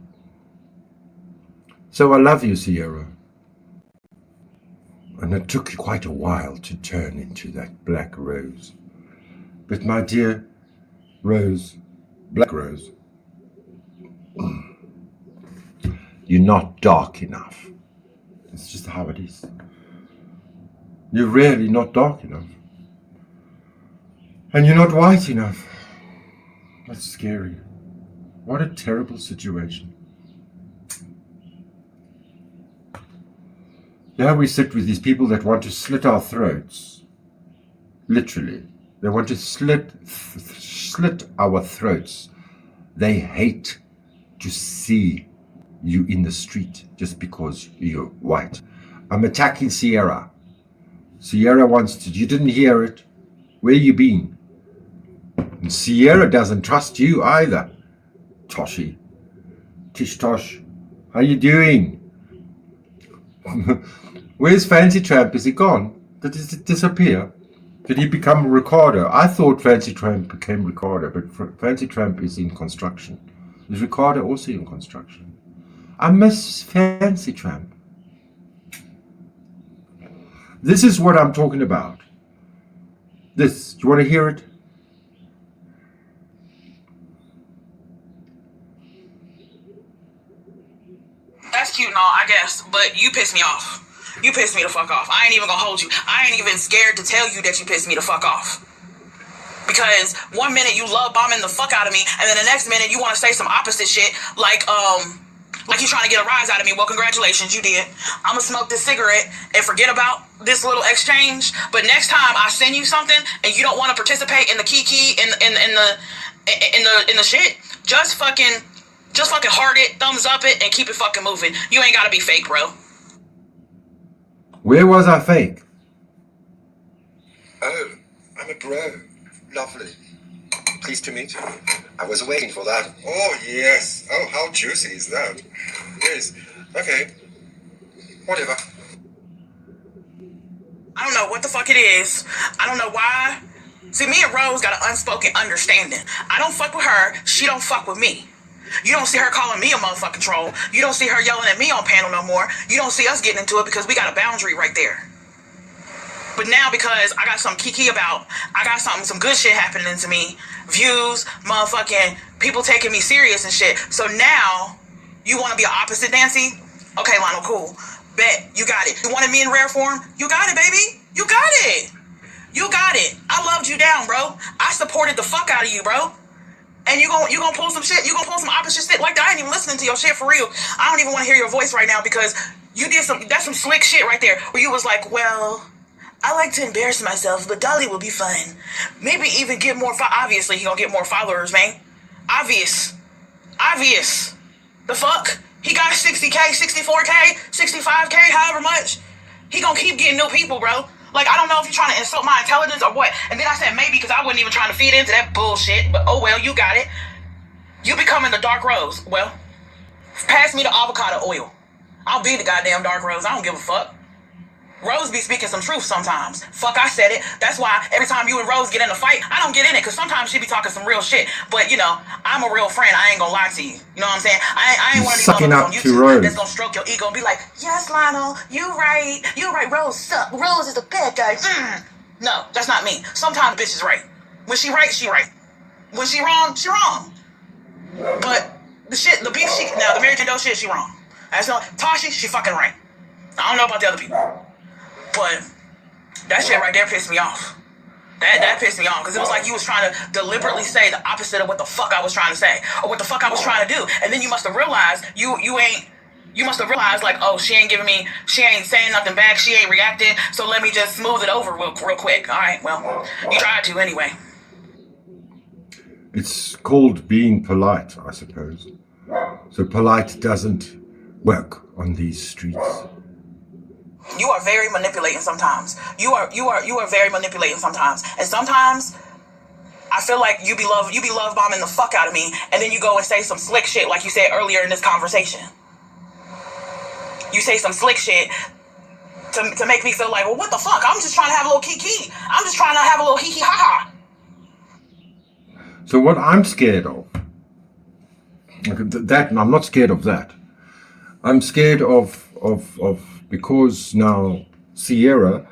So I love you, Sierra. And it took quite a while to turn into that black rose. But my dear Rose, Black Rose, you're not dark enough. It's just how it is. You're really not dark enough. And you're not white enough. That's scary. What a terrible situation. Now we sit with these people that want to slit our throats. Literally. They want to slit our throats. They hate to see you in the street just because you're white. I'm attacking Sierra. Sierra wants to, you didn't hear it. Where you been? And Sierra doesn't trust you either. Toshi. Tish Tosh. How you doing? Where's Fancy Tramp? Is he gone? Did he disappear? Did he become Ricardo? I thought Fancy Tramp became Ricardo, but Fancy Tramp is in construction. Is Ricardo also in construction? I miss Fancy Tramp. This is what I'm talking about. This. Do you want to hear it? That's cute and all, I guess, but you piss me off. You piss me the fuck off. I ain't even gonna hold you. I ain't even scared to tell you that you piss me the fuck off. Because one minute you love bombing the fuck out of me, and then the next minute you want to say some opposite shit, like you trying to get a rise out of me. Well, congratulations, you did. I'ma smoke this cigarette and forget about this little exchange. But next time I send you something and you don't want to participate in the kiki in the shit, just fucking heart it, thumbs up it, and keep it fucking moving. You ain't gotta be fake, bro. Where was I fake? Oh, I'm a bro. Lovely. Pleased to meet you. I was waiting for that. Oh, yes. Oh, how juicy is that? Yes. Okay. Whatever. I don't know what the fuck it is. I don't know why. See, me and Rose got an unspoken understanding. I don't fuck with her. She don't fuck with me. You don't see her calling me a motherfucking troll. You don't see her yelling at me on panel no more. You don't see us getting into it because we got a boundary right there. But now because I got some kiki about, I got some good shit happening to me. Views, motherfucking people taking me serious and shit. So now you want to be an opposite, Nancy? Okay, Lionel, cool. Bet, you got it. You wanted me in rare form? You got it, baby. You got it. You got it. I loved you down, bro. I supported the fuck out of you, bro. And you gonna pull some shit. You gonna pull some opposite shit like that. I ain't even listening to your shit for real. I don't even want to hear your voice right now because you did that's some slick shit right there. Where you was like, well, I like to embarrass myself, but Dolly will be fun. Maybe even get more. Obviously, he gonna get more followers, man. Obvious. The fuck? He got 60K, 64K, 65K, however much. He gonna keep getting new people, bro. Like, I don't know if you're trying to insult my intelligence or what. And then I said maybe because I wasn't even trying to feed into that bullshit. But oh well, you got it. You becoming the dark rose. Well, pass me the avocado oil. I'll be the goddamn dark rose. I don't give a fuck. Rose be speaking some truth sometimes. Fuck, I said it. That's why every time you and Rose get in a fight, I don't get in it, because sometimes she be talking some real shit. But, you know, I'm a real friend. I ain't gonna lie to you. You know what I'm saying? I ain't one of these motherfuckers on YouTube that's gonna stroke your ego and be like, yes, Lionel, you right. Rose suck. Rose is a bad guy. No, that's not me. Sometimes the bitch is right. When she right, she right. When she wrong, she wrong. But the beef shit, now the Mary Jane Doe shit, she wrong. That's no Tashi, she fucking right. I don't know about the other people. But that shit right there pissed me off. That pissed me off, because it was like you was trying to deliberately say the opposite of what the fuck I was trying to say, or what the fuck I was trying to do. And then you must have realized you must have realized, like, oh, she ain't saying nothing back, she ain't reacting, so let me just smooth it over real quick. All right, well, you tried to anyway. It's called being polite, I suppose. So polite doesn't work on these streets. You are very manipulating sometimes. You are very manipulating sometimes. And sometimes I feel like you be love bombing the fuck out of me, and then you go and say some slick shit like you said earlier in this conversation. You say some slick shit to make me feel like, well, what the fuck? I'm just trying to have a little kiki. I'm just trying to have a little hee hee ha ha. So what I'm scared of, that, and I'm not scared of that. I'm scared of because now Sierra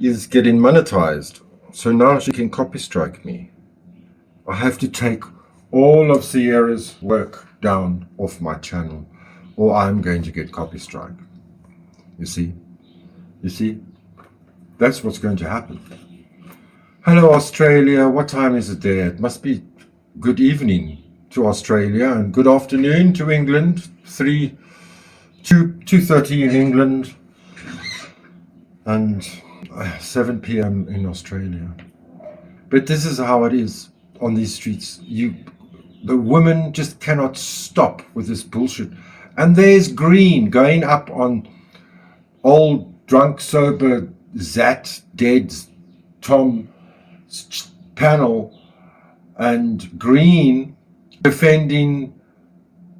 is getting monetized. So now she can copy strike me. I have to take all of Sierra's work down off my channel, or I'm going to get copy strike. You see? That's what's going to happen. Hello, Australia. What time is it there? It must be good evening to Australia and good afternoon to England. 2:30 in England and 7 p.m. in Australia. But this is how it is on these streets. The women just cannot stop with this bullshit. And there's Green going up on old drunk sober Zat dead Tom's panel, and Green defending,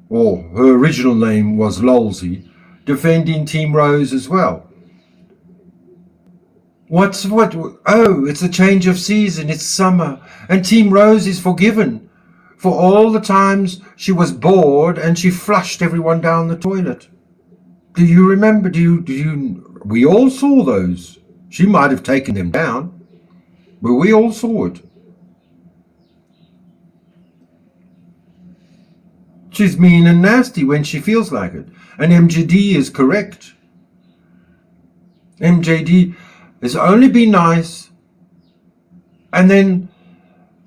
or her original name was Lolsey, defending Team Rose as well. What? Oh, it's a change of season, it's summer, and Team Rose is forgiven for all the times she was bored and she flushed everyone down the toilet. Do you remember? We all saw those. She might have taken them down, but we all saw it. She's mean and nasty when she feels like it. And MJD is correct. MJD has only been nice. And then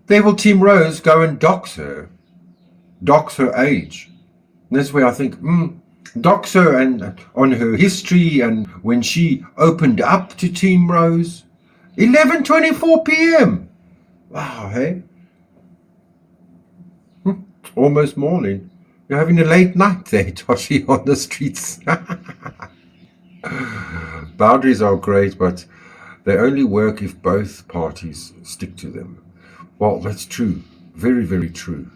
they will Team Rose go and dox her age. And that's where I think, dox her and on her history and when she opened up to Team Rose. 11:24 p.m. Wow, hey? Almost morning. You're having a late night there, Toshi, on the streets. Boundaries are great, but they only work if both parties stick to them. Well, that's true. Very, very true.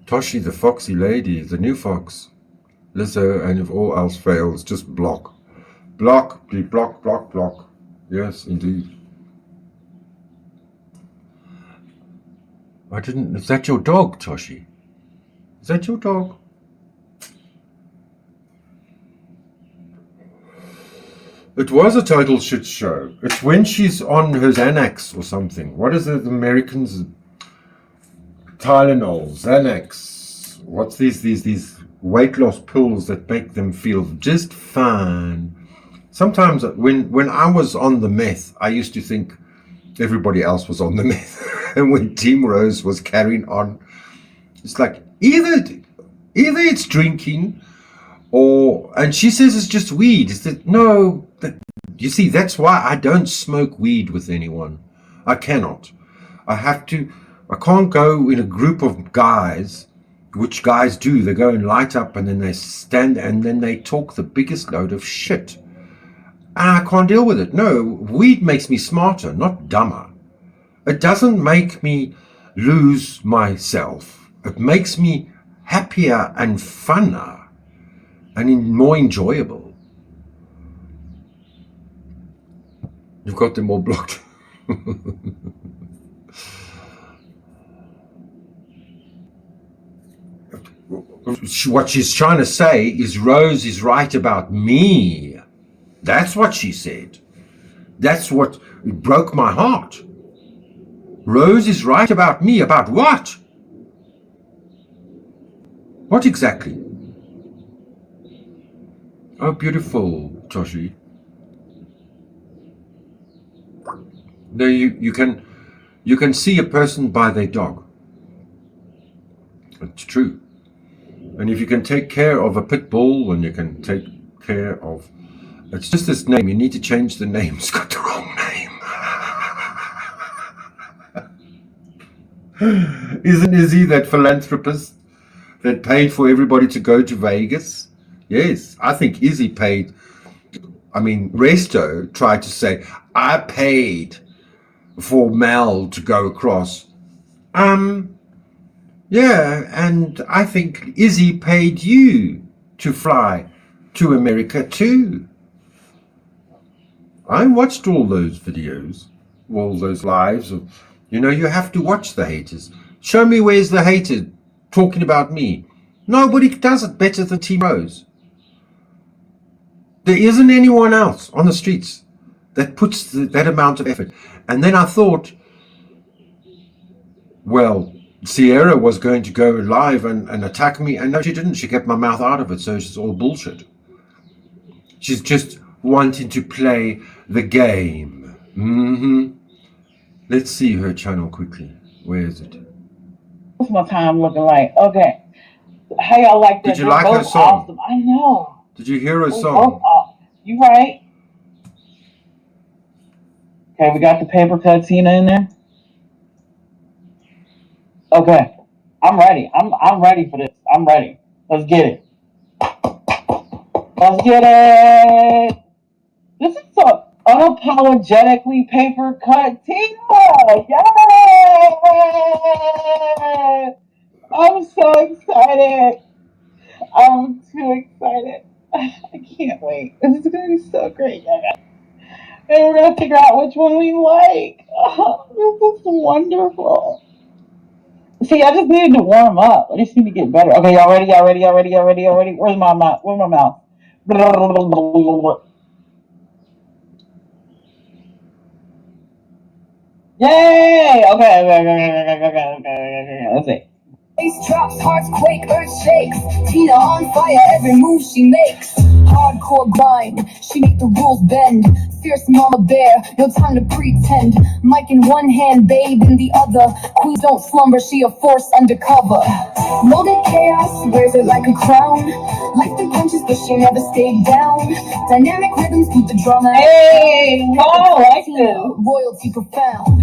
Toshi, the foxy lady, the new fox. Lizzo, and if all else fails, just block. Block. Yes, indeed. Is that your dog, Toshi? Is that your dog? It was a total shit show. It's when she's on her Xanax or something. What is it, the Americans? Tylenol, Xanax. What's these weight loss pills that make them feel just fine? Sometimes when I was on the meth, I used to think everybody else was on the meth. And when Team Rose was carrying on, it's like either it's drinking, and she says it's just weed. You see, that's why I don't smoke weed with anyone. I cannot. I have to I can't go in a group of guys, which guys do. They go and light up and then they stand and then they talk the biggest load of shit. And I can't deal with it. No, weed makes me smarter, not dumber. It doesn't make me lose myself. It makes me happier and funner and more enjoyable. You've got them all blocked. What she's trying to say is Rose is right about me. That's what she said. That's what broke my heart. Rose is right about me. About what? What exactly? Oh, beautiful, Toshi. No, you can see a person by their dog. It's true. And if you can take care of a pit bull, and you can take care of, it's just this name. You need to change the name. It's got the wrong name. Isn't Izzy that philanthropist that paid for everybody to go to Vegas? Yes, I think Izzy paid. I mean, Resto tried to say, I paid for Mel to go across. Yeah, and I think Izzy paid you to fly to America too. I watched all those videos, all those lives of, you have to watch the haters. Show me where's the hater talking about me. Nobody does it better than Team Rose. There isn't anyone else on the streets that puts that amount of effort. And then I thought, well, Sierra was going to go live and attack me, and no, she didn't. She kept my mouth out of it, so it's all bullshit. She's just wanting to play the game. Let's see her channel quickly. Where is it? What's my time looking like? Okay. How y'all like that? Did you like her song? Awesome. I know. Did you hear her song? You right. Okay, we got the paper cut Tina in there. Okay, I'm ready. I'm ready for this. I'm ready. Let's get it. Let's get it. This is so unapologetically paper cut Tina. Yay! I'm so excited. I'm too excited. I can't wait. This is gonna be so great. And we're gonna figure out which one we like. Oh, this is wonderful. See, I just needed to warm up. I just need to get better. Okay, y'all ready? Where's my mouth? Where's my mouth? Yay! Okay. Let's see. Bass drops, hearts quake, earth shakes. Tina on fire, every move she makes. Hardcore grind, she make the rules bend. Fierce mama bear, no time to pretend. Mic in one hand, babe in the other. Queen don't slumber, she a force undercover. Molded chaos, wears it like a crown. Like the punches, but she never stayed down. Dynamic rhythms keep the drama. Hey, I like this. Royalty profound.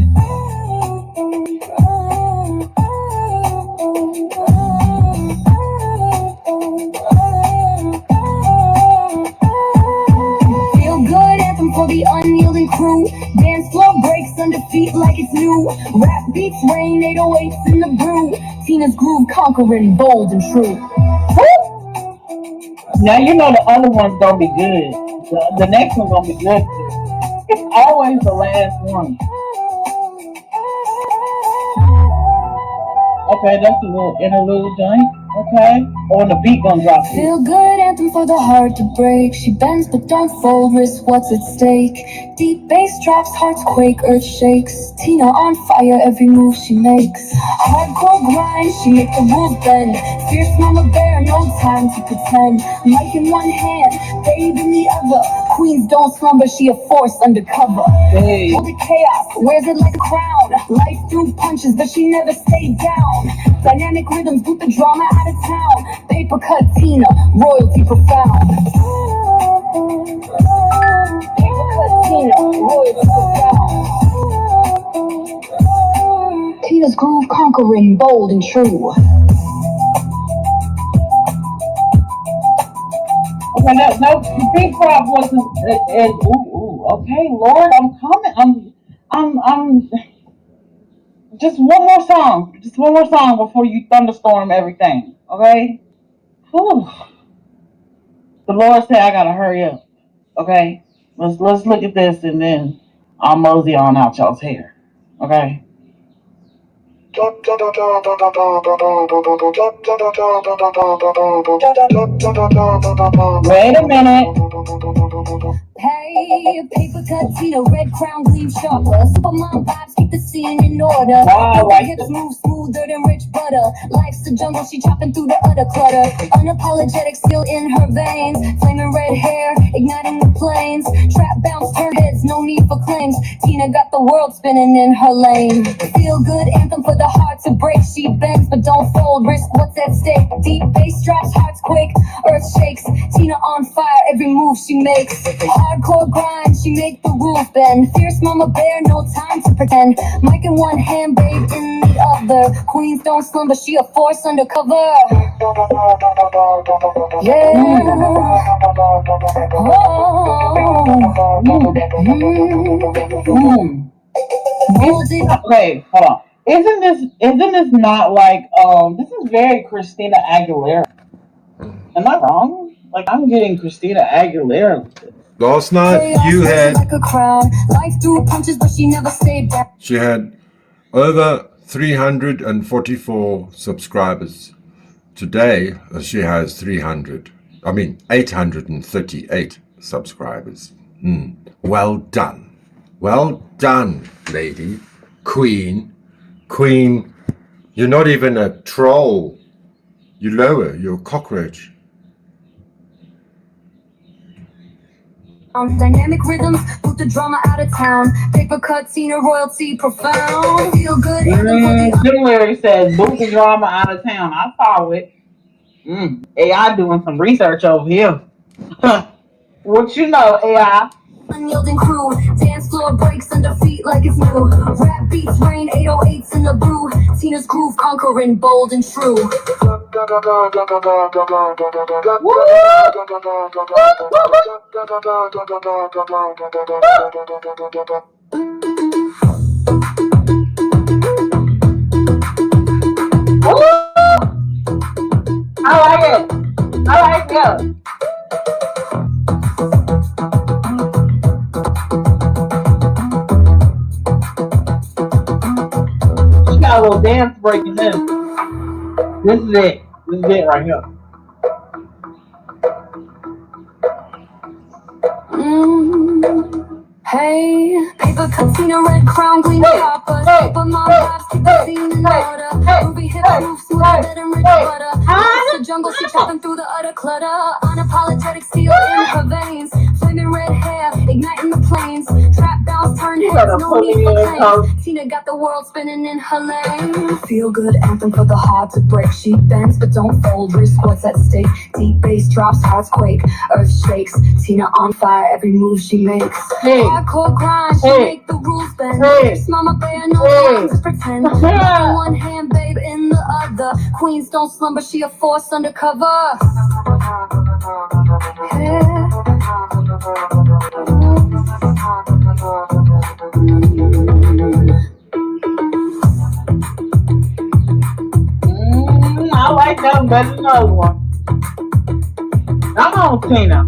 Feel good anthem for the unyielding crew. Dance floor breaks under feet like it's new. Rap beats rain, 808s in the brew. Tina's groove conquering, bold and true. Now you know the other one's gonna be good. The next one's gonna be good too. It's always the last one. Okay, that's a little interlude joint. Okay. Oh, and the beat gonna drop too. Feel good anthem for the heart to break. She bends but don't fold, risk what's at stake. Deep bass drops, hearts quake, earth shakes. Tina on fire, every move she makes. Hardcore grind, she make the rules bend. Fierce mama bear, no time to pretend. Mic in one hand, babe in the other. Queens don't slumber, she a force undercover. Hey. Hold the chaos, wears it like a crown. Life through punches, but she never stayed down. Dynamic rhythms, boot the drama out of town. Paper cut Tina, royalty profound. Paper cut Tina, royalty profound. Tina's groove conquering, bold and true. Okay, no, the big prop wasn't. Okay, Lord, I'm coming. I'm. Just one more song. Just one more song before you thunderstorm everything. Okay. Whew. The Lord said I gotta hurry up. Okay. Let's look at this and then I'll mosey on out y'all's hair. Okay. Wait a minute. Hey, paper cut Tina, red crown gleam sharper. Supermom vibes keep the scene in order. Wow, Her hips move smoother than rich butter. Life's the jungle, she chopping through the utter clutter. Unapologetic, still in her veins. Flaming red hair, igniting the flames. Trap bounce, turn heads, no need for claims. Tina got the world spinning in her lane. Feel good anthem for the heart to break. She bends but don't fold. Risk what's at stake. Deep bass drops, hearts quake, earth shakes. Tina on fire, every move she makes. Hardcore grind, she make the rules bend. Fierce mama bear, no time to pretend. Mic in one hand, babe in the other. Queens don't slumber, she a force undercover. Yeah. Okay, hold on. Isn't this not like this is very Christina Aguilera? Am I wrong? Like I'm getting Christina Aguilera. Last night you had like a crown. Life threw punches, but she never stayed down. she had over 344 subscribers. Today she has 838 subscribers. Well done. Well done, lady. Queen. You're not even a troll. You lower, you're a cockroach. Dynamic rhythms, put the drama out of town. Paper cut, Tina royalty profound. Feel good. Larry says, boot the drama out of town. I saw it. AI doing some research over here. What you know, AI? Unyielding crew, dance floor breaks under feet like it's new. Rap beats rain, 808s in the brew. Tina's groove conquering, bold and true. I like it. I like it. She got a little dance break in this. This is it. This is it right here. Hey, paper cut, Tina, red crown, gleam copper. Supermom vibes keep the scene in order. Ruby hip move smoother than rich butter. Life's the jungle, she chopping through the utter clutter. Unapologetic, steel in her veins. Flaming red hair, igniting the plains. Trap bounce, turn heads, no need for claims. Tina got the world spinning in her lane. Feel good anthem for the heart to break. She bends but don't fold. Risk what's at stake. Deep bass drops, hearts quake, earth shakes. Tina on fire, every move she makes. Hardcore grind, she make the rules bend. Fierce mama bear, no time to pretend. One hand, babe, in the other. Queens don't slumber, she a force undercover. I like that better than the other one. Come on, Tina.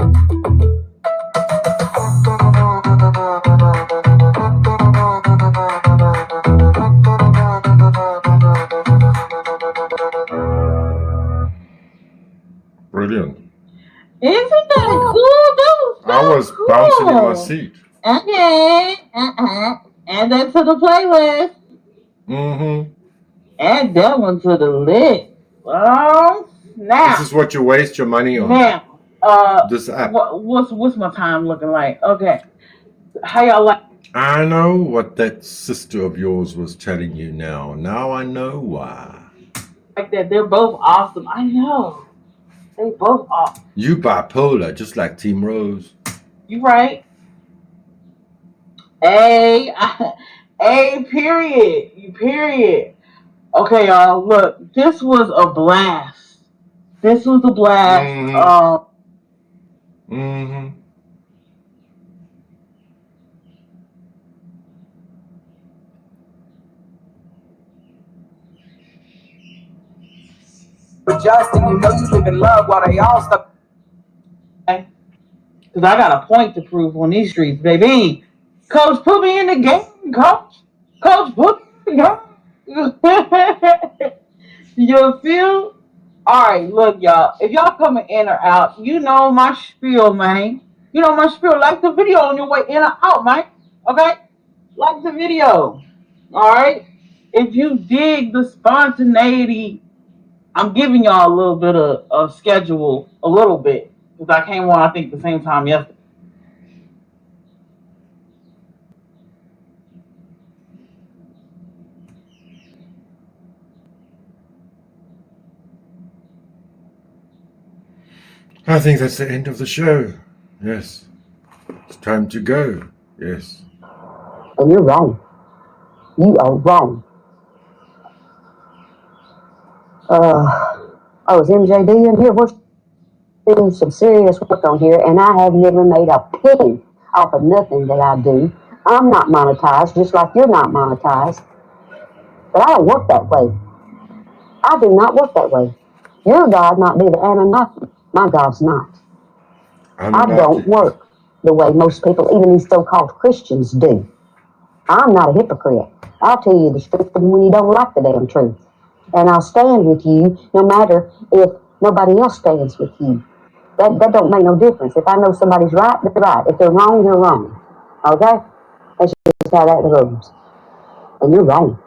Brilliant. Isn't that cool? I was bouncing in my seat. Okay. Add that to the playlist. Add that one to the list. Oh, snap. This is what you waste your money on. Now, this app. What's my time looking like? Okay. How y'all like? I know what that sister of yours was telling you now. Now I know why. Like that, they're both awesome. I know. They both awesome. You bipolar, just like Team Rose. You right. Hey, A period. You period. Okay, y'all. Look, this was a blast. This was a blast. Mm-hmm. Justin, you know you live in love while they all stuck. Because I got a point to prove on these streets, baby. Coach, put me in the game, coach. Coach, put me in the game. You feel? Alright, look, y'all. If y'all coming in or out, you know my spiel, man. You know my spiel. Like the video on your way in or out, man. Okay? Like the video. Alright? If you dig the spontaneity, I'm giving y'all a little bit of a schedule, a little bit. Because I came on, I think, the same time yesterday. I think that's the end of the show. Yes. It's time to go. Yes. And you're wrong. You are wrong. Is MJD in here? We're doing some serious work on here, and I have never made a penny off of nothing that I do. I'm not monetized, just like you're not monetized. But I don't work that way. I do not work that way. Your God might be the Anunnaki. My God's not. I don't work the way most people, even these so-called Christians, do. I'm not a hypocrite. I'll tell you the truth even when you don't like the damn truth. And I'll stand with you no matter if nobody else stands with you. That don't make no difference. If I know somebody's right, they're right. If they're wrong, they're wrong. Okay? That's just how that goes. And you're wrong.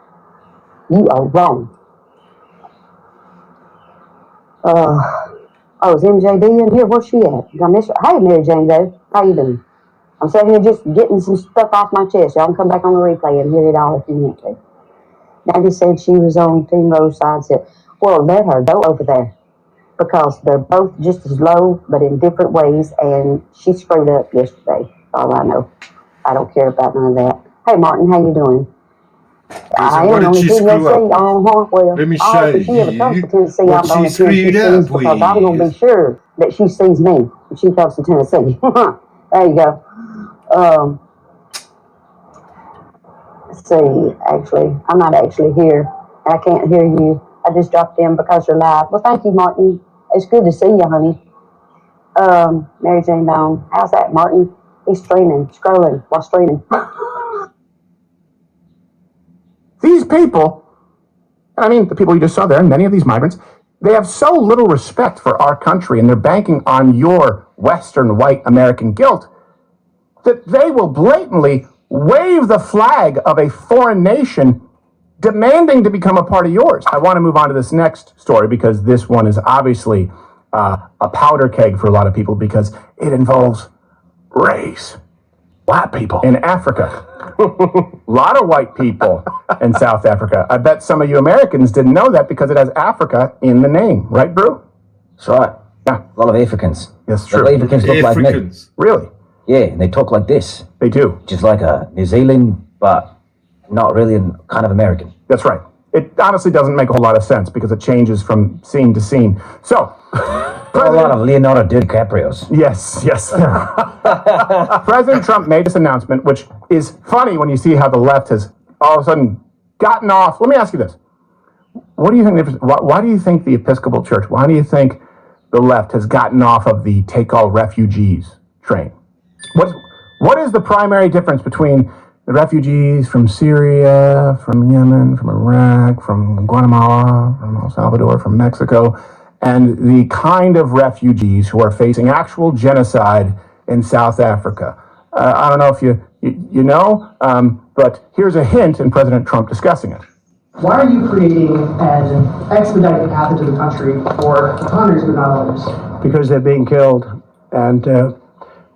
You are wrong. Is MJD in here? Where's she at? Did I miss her? Hey, Mary Jane Doe. How you doing? I'm sitting here just getting some stuff off my chest. Y'all can come back on the replay and hear it all if you want to. Maggie said she was on Team Rose side. Said, well, let her go over there. Because they're both just as low, but in different ways. And she screwed up yesterday. All I know. I don't care about none of that. Hey, Martin, how you doing? I what am did she only screw up? well, Let me show if she ever comes to Tennessee, what I'm going she to see screwed she up sees because I'm going to be sure that she sees me when she comes to Tennessee. There you go. Let's see, actually, I'm not actually here. I can't hear you. I just dropped in because you're live. Well, thank you, Martin. It's good to see you, honey. Mary Jane Dawn. How's that, Martin? He's scrolling while streaming. These people, I mean, the people you just saw there, and many of these migrants, they have so little respect for our country, and they're banking on your Western white American guilt, that they will blatantly wave the flag of a foreign nation demanding to become a part of yours. I want to move on to this next story because this one is obviously a powder keg for a lot of people because it involves race. White people in Africa. A lot of white people in South Africa. I bet some of you Americans didn't know that because it has Africa in the name. Right, Brew? That's right. Yeah. A lot of Africans. Yes, true. The Africans look like me. Really? Yeah, and they talk like this. They do. Just like a New Zealand, but not really kind of American. That's right. It honestly doesn't make a whole lot of sense because it changes from scene to scene. So, a lot of Leonardo DiCaprios. Yes. President Trump made this announcement, which is funny when you see how the left has all of a sudden gotten off. Let me ask you this. What do you think? Why do you think the Episcopal Church, why do you think the left has gotten off of the take all refugees train? What is the primary difference between the refugees from Syria, from Yemen, from Iraq, from Guatemala, from El Salvador, from Mexico, and the kind of refugees who are facing actual genocide in South Africa? I don't know if you know, but here's a hint in President Trump discussing it. Why are you creating an expedited path into the country for hundreds but not others? Because they're being killed, and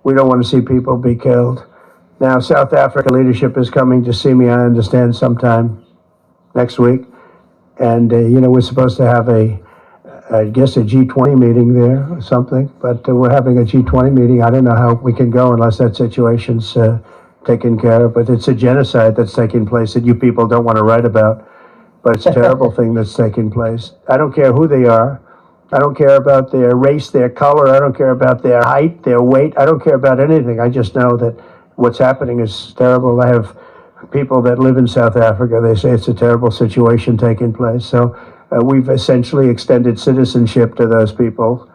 we don't want to see people be killed. Now, South Africa leadership is coming to see me, I understand, sometime next week. And, we're supposed to have a G20 meeting there or something. But we're having a G20 meeting. I don't know how we can go unless that situation's taken care of, but it's a genocide that's taking place that you people don't want to write about. But it's a terrible thing that's taking place. I don't care who they are. I don't care about their race, their color. I don't care about their height, their weight. I don't care about anything. I just know that what's happening is terrible. I have people that live in South Africa. They say it's a terrible situation taking place. So we've essentially extended citizenship to those people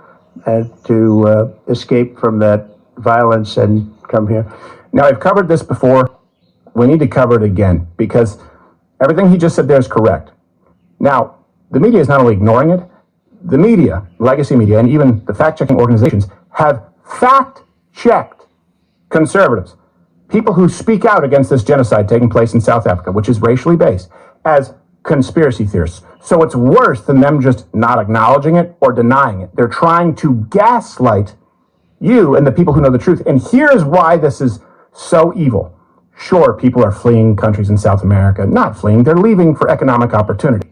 to escape from that violence and come here. Now, I've covered this before. We need to cover it again because everything he just said there is correct. Now, the media is not only ignoring it, the media, legacy media, and even the fact-checking organizations have fact-checked conservatives, people who speak out against this genocide taking place in South Africa, which is racially based, as conspiracy theorists. So it's worse than them just not acknowledging it or denying it. They're trying to gaslight you and the people who know the truth. And here's why this is so evil. Sure, people are fleeing countries in South America. Not fleeing, they're leaving for economic opportunity.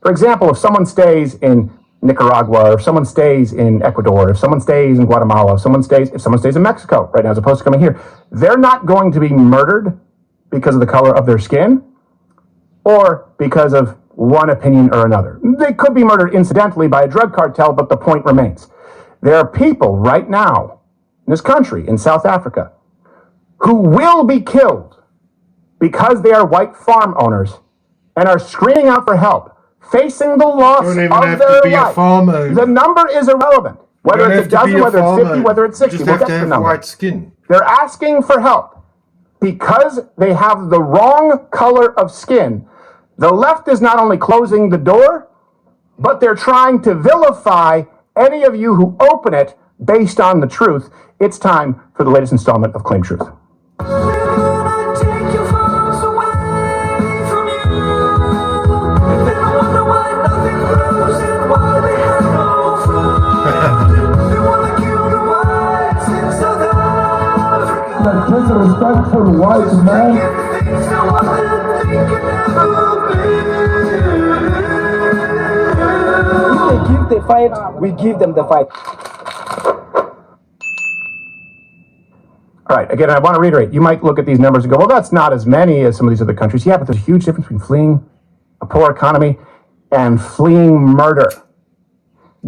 For example, if someone stays in Nicaragua, or if someone stays in Ecuador, if someone stays in Guatemala, if someone stays in Mexico right now as opposed to coming here, they're not going to be murdered because of the color of their skin or because of one opinion or another. They could be murdered incidentally by a drug cartel, but the point remains. There are people right now in this country, in South Africa, who will be killed because they are white farm owners and are screaming out for help, facing the loss of their life. The number is irrelevant. Whether it's a dozen, whether it's 50, whether it's 60, we'll get the number. White skin. They're asking for help because they have the wrong color of skin. The left is not only closing the door, but they're trying to vilify any of you who open it based on the truth. It's time for the latest installment of Claim Truth. That place of respect for the white man. If they give the fight, we give them the fight. All right, again, I want to reiterate, you might look at these numbers and go, well, that's not as many as some of these other countries. Yeah, but there's a huge difference between fleeing a poor economy and fleeing murder.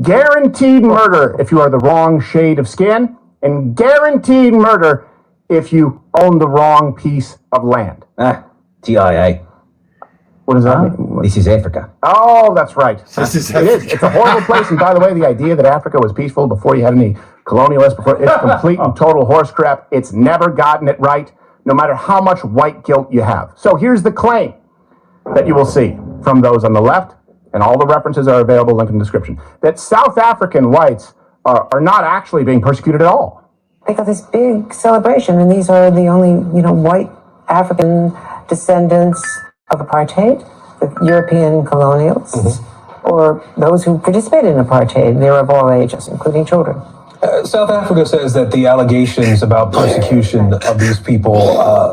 Guaranteed murder if you are the wrong shade of skin, and guaranteed murder if you own the wrong piece of land. TIA. What does that mean? This is Africa. Oh, that's right. This is it is. It's a horrible place. And by the way, the idea that Africa was peaceful before you had any colonialists, before it's complete and total horse crap. It's never gotten it right, no matter how much white guilt you have. So here's the claim that you will see from those on the left, and all the references are available, linked in the description, that South African whites are not actually being persecuted at all. They got this big celebration, and these are the only, white African descendants of apartheid, the European colonials, or those who participated in apartheid. They're of all ages, including children. South Africa says that the allegations about persecution of these people,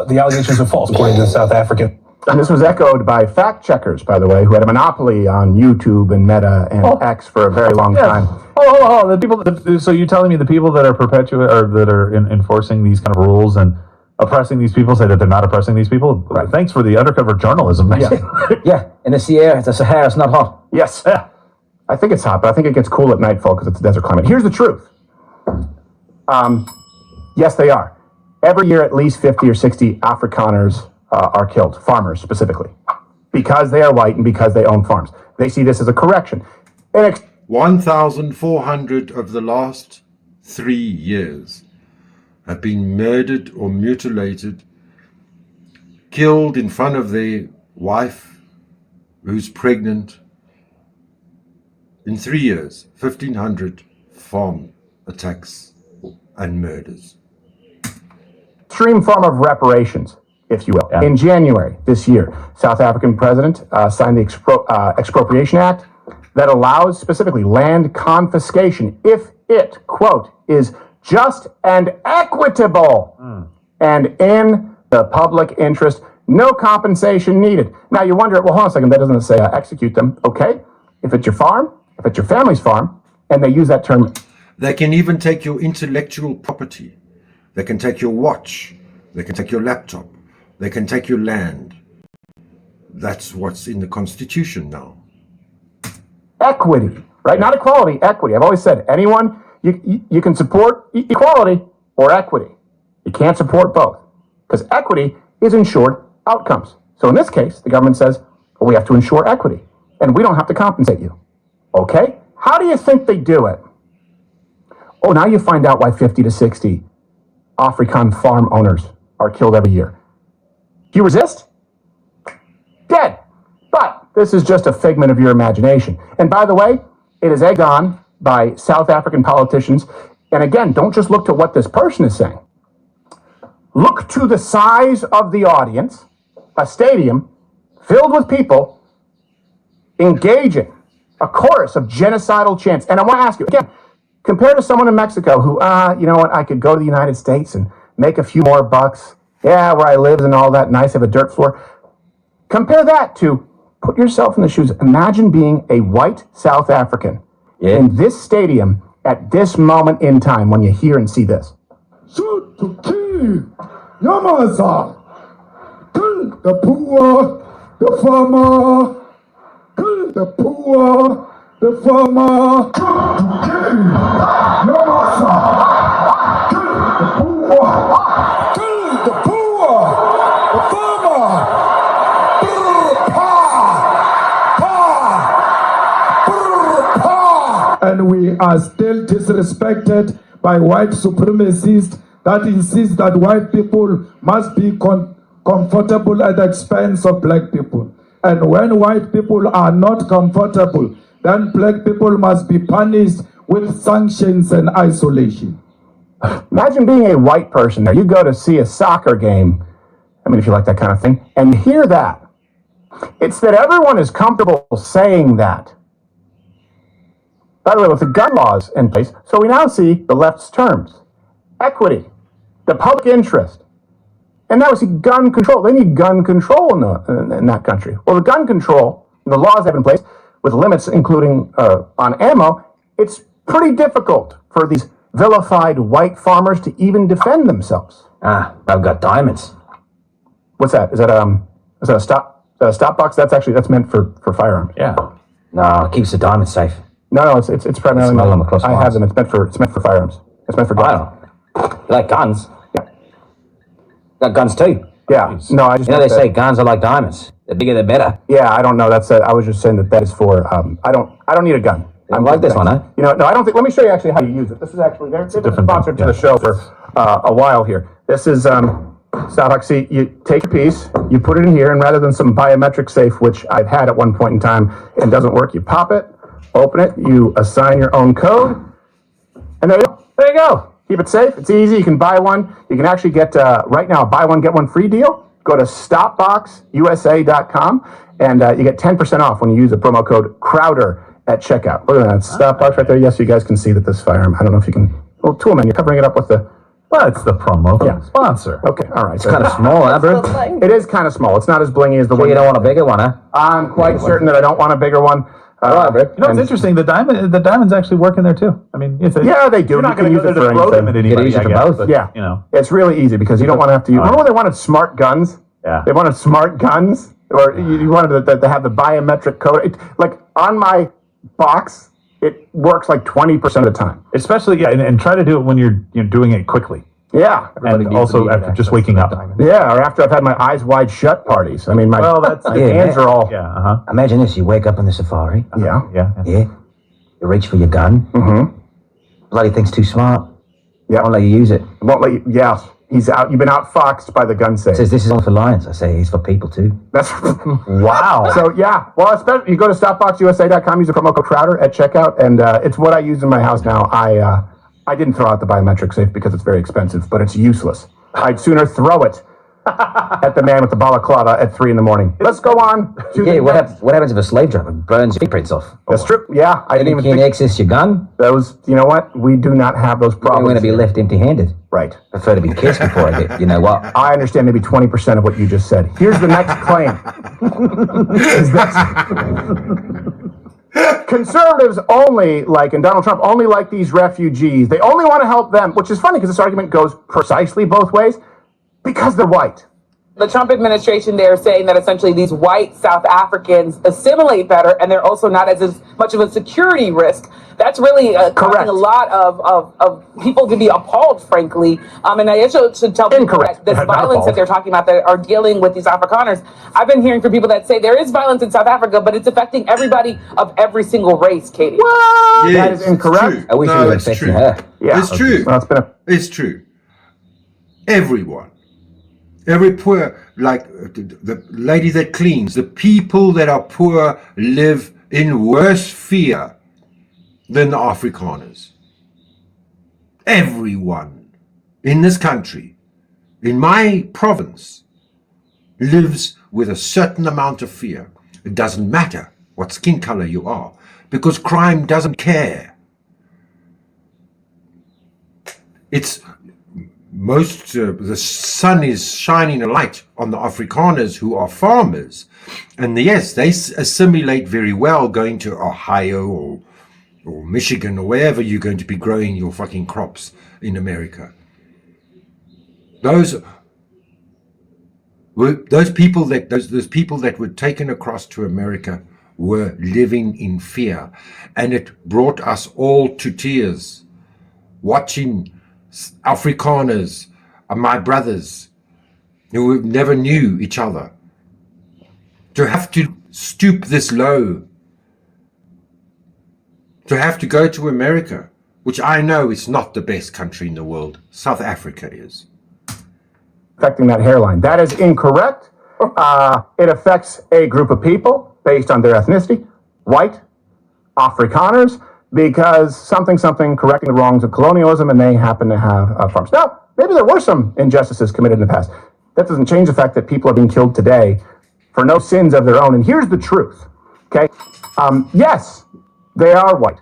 the allegations are false, according to the South African. And this was echoed by fact checkers, by the way, who had a monopoly on YouTube and Meta and X for a very long time. The people. So you're telling me the people that are that are enforcing these kind of rules and oppressing these people say that they're not oppressing these people? Right. Thanks for the undercover journalism. Yeah, and it's the air. The Sahara is not hot. Yes. Yeah. I think it's hot, but I think it gets cool at nightfall because it's a desert climate. Here's the truth. Yes, they are. Every year, at least 50 or 60 Afrikaners are killed, farmers specifically, because they are white and because they own farms. They see this as a correction. 1,400 of the last 3 years have been murdered or mutilated, killed in front of their wife who's pregnant. In 3 years, 1,500 farm attacks and murders. Extreme form of reparations, if you will. Yeah. In January this year, South African president signed the Expropriation Act that allows specifically land confiscation if it, quote, is just and equitable and in the public interest. No compensation needed. Now you wonder, well, hold on a second, that doesn't say execute them. Okay, if it's your farm, if it's your family's farm, and they use that term. They can even take your intellectual property. They can take your watch. They can take your laptop. They can take your land. That's what's in the Constitution now. Equity, right? Not equality, equity. I've always said anyone, you can support equality or equity. You can't support both because equity is ensured outcomes. So in this case, the government says, well, we have to ensure equity and we don't have to compensate you. Okay? How do you think they do it? Oh, now you find out why 50 to 60 African farm owners are killed every year. Do you resist? Dead. But this is just a figment of your imagination. And by the way, it is egged on by South African politicians. And again, don't just look to what this person is saying. Look to the size of the audience, a stadium filled with people engaging a chorus of genocidal chants. And I want to ask you, again, compared to someone in Mexico who, you know what, I could go to the United States and make a few more bucks. Yeah, where I live and all that nice, have a dirt floor. Compare that to, put yourself in the shoes. Imagine being a white South African in this stadium at this moment in time when you hear and see this. Shoot to kill, Yamaza, kill the poor, the farmer, kill the poor, the farmer, shoot to kill, Yamaza, kill the poor, kill the poor, the farmer. And we are still disrespected by white supremacists that insist that white people must be comfortable at the expense of black people. And when white people are not comfortable, then black people must be punished with sanctions and isolation. Imagine being a white person. Now, you go to see a soccer game, I mean, if you like that kind of thing, and hear that. It's that everyone is comfortable saying that. By the way, with the gun laws in place, so we now see the left's terms. Equity, the public interest, and now we see gun control. They need gun control in that country. Well, the gun control, the laws they have in place, with limits including on ammo, it's pretty difficult for these vilified white farmers to even defend themselves. I've got diamonds. What's that? Is that a stop box? That's meant for firearms. Yeah. No, it keeps the diamonds safe. No, it's primarily. Smell them across I have them. It's meant for firearms. It's meant for guns. You like guns? Yeah. Got guns too. Yeah. No, I just. You know they say guns are like diamonds. The bigger, the better. Yeah, I don't know. I was just saying that is for. I don't need a gun. I'm like this one, huh? You know, no, I don't think. Let me show you actually how you use it. This is actually they've been sponsored to the show for a while here. This is Stop. See, you take a piece, you put it in here, and rather than some biometric safe, which I've had at one point in time and doesn't work, you pop it, open it, you assign your own code, and there you go. There you go. Keep it safe. It's easy. You can buy one. You can actually get, right now, a buy one, get one free deal. Go to stopboxusa.com, and you get 10% off when you use the promo code Crowder at checkout. Look at that. Stopbox right there. Yes, you guys can see that this firearm, I don't know if you can, well, Toolman, you're covering it up with the, well, it's the promo sponsor. Okay, all right. It's kind of small, huh, bro? It is kind of small. It's not as blingy as the one. You don't want a bigger one, huh? I'm quite certain that I don't want a bigger one. You know, it's interesting. The diamonds actually work in there too. I mean, yeah, they do. You're not going to use it for anything. Use it for both. But, yeah, you know, it's really easy because you don't want to have to use. Remember when they wanted smart guns? Yeah, they wanted smart guns, or you wanted to have the biometric code. Like on my box, it works like 20% of the time. Especially, and try to do it when you're doing it quickly. Yeah, and also after just waking up. Yeah, or after I've had my eyes wide shut parties. I mean, my hands are all. Yeah. Imagine this: you wake up on the safari. Yeah. You reach for your gun. Mm-hmm. Bloody thing's too smart. Yeah. Won't let you use it. Won't let you. Yeah. He's out. You've been outfoxed by the gun safe. It says this is only for lions. I say it's for people too. That's wow. So yeah, well, especially you go to stopboxusa.com, use the promo code Crowder at checkout, and it's what I use in my house now. I didn't throw out the biometric safe because it's very expensive, but it's useless. I'd sooner throw it at the man with the balaclava at 3 a.m. Let's go on to what happens if a slave driver burns your fingerprints off? That's true. Yeah, I didn't even think. Access your gun? Those, you know what? We do not have those problems. You're going to be left empty-handed. Right. Prefer to be kissed before I get, you know what? I understand maybe 20% of what you just said. Here's the next claim. Is this... Conservatives only like, and Donald Trump only like these refugees. They only want to help them, which is funny because this argument goes precisely both ways. Because they're white. The Trump administration, they're saying that essentially these white South Africans assimilate better, and they're also not as much of a security risk. That's really causing a lot of people to be appalled, frankly. And I should tell people that this violence that they're talking about that are dealing with these Afrikaners, I've been hearing from people that say there is violence in South Africa, but it's affecting everybody of every single race, Katie. What? That is incorrect. I wish No, we were it's affecting true. her. Yeah. It's true. Well, it's been a It's true. Everyone. Every poor, like the lady that cleans, the people that are poor live in worse fear than the Afrikaners. Everyone in this country, in my province, lives with a certain amount of fear. It doesn't matter what skin color you are, because crime doesn't care. It's the sun is shining a light on the Afrikaners who are farmers. And yes, they assimilate very well going to Ohio or Michigan or wherever you're going to be growing your fucking crops in America. Those people that were taken across to America were living in fear. And it brought us all to tears watching Afrikaners, my brothers, who never knew each other, to have to stoop this low, to have to go to America, which I know is not the best country in the world. South Africa is. affecting that hairline. That is incorrect. It affects a group of people based on their ethnicity, white, Afrikaners, because something, correcting the wrongs of colonialism, and they happen to have farms. Now, maybe there were some injustices committed in the past. That doesn't change the fact that people are being killed today for no sins of their own. And here's the truth, okay? Yes, they are white,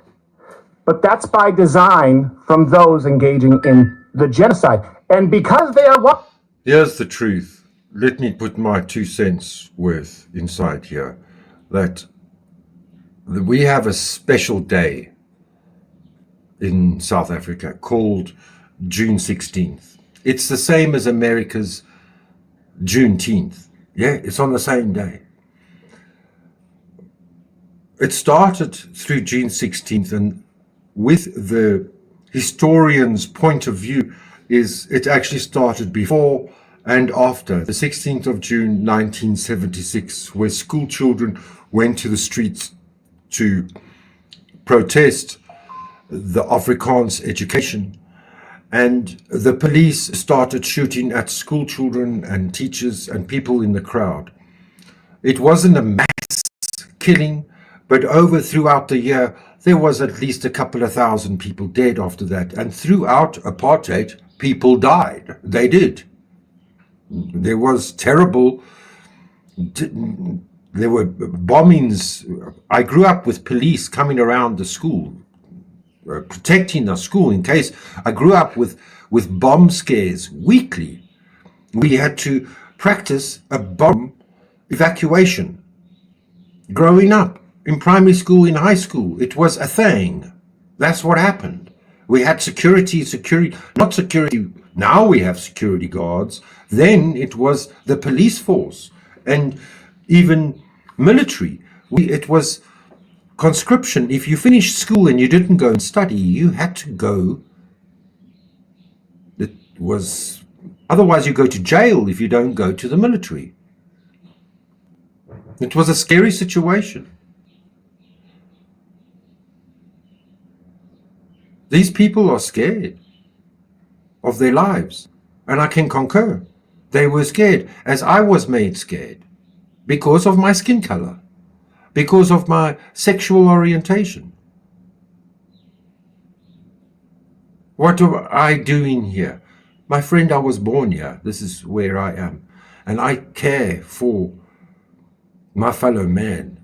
but that's by design from those engaging in the genocide. And because they are white... Here's the truth. Let me put my 2 cents worth inside here. That we have a special day in South Africa called June 16th. It's the same as America's Juneteenth. Yeah, it's on the same day. It started through June 16th, and with the historian's point of view, is it actually started before and after the 16th of June 1976, where school children went to the streets to protest the Afrikaans education, and the police started shooting at school children and teachers and people in the crowd. It wasn't a mass killing, but throughout the year, there was at least a couple of thousand people dead after that. And throughout apartheid, people died. They did. There was terrible... There were bombings. I grew up with police coming around the school, protecting the school in case. I grew up with bomb scares weekly. We had to practice a bomb evacuation. Growing up in primary school, in high school, it was a thing. That's what happened. We had security, not security. Now we have security guards. Then it was the police force and even military. It was conscription. If you finished school and you didn't go and study, you had to go. It was, otherwise you go to jail if you don't go to the military. It was a scary situation. These people are scared of their lives, and I can concur. They were scared, as I was made scared, because of my skin color, because of my sexual orientation. What am I doing here? My friend, I was born here. This is where I am. And I care for my fellow man.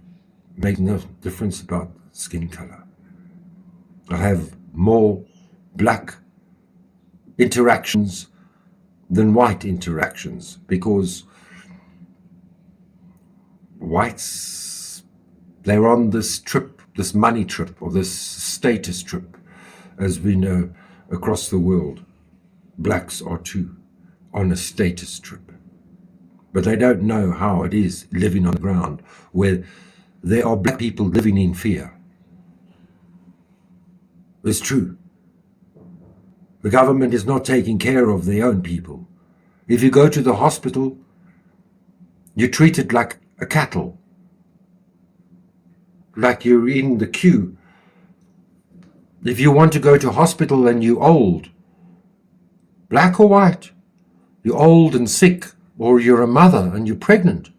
Makes no difference about skin color. I have more black interactions than white interactions, because whites, they're on this trip, this money trip, or this status trip, as we know across the world. Blacks are too. on a status trip. But they don't know how it is living on the ground where there are black people living in fear. It's true. The government is not taking care of their own people. If you go to the hospital, you're treated like a cattle, like you're in the queue. If you want to go to hospital and you're old, black or white, you're old and sick, or you're a mother and you're pregnant,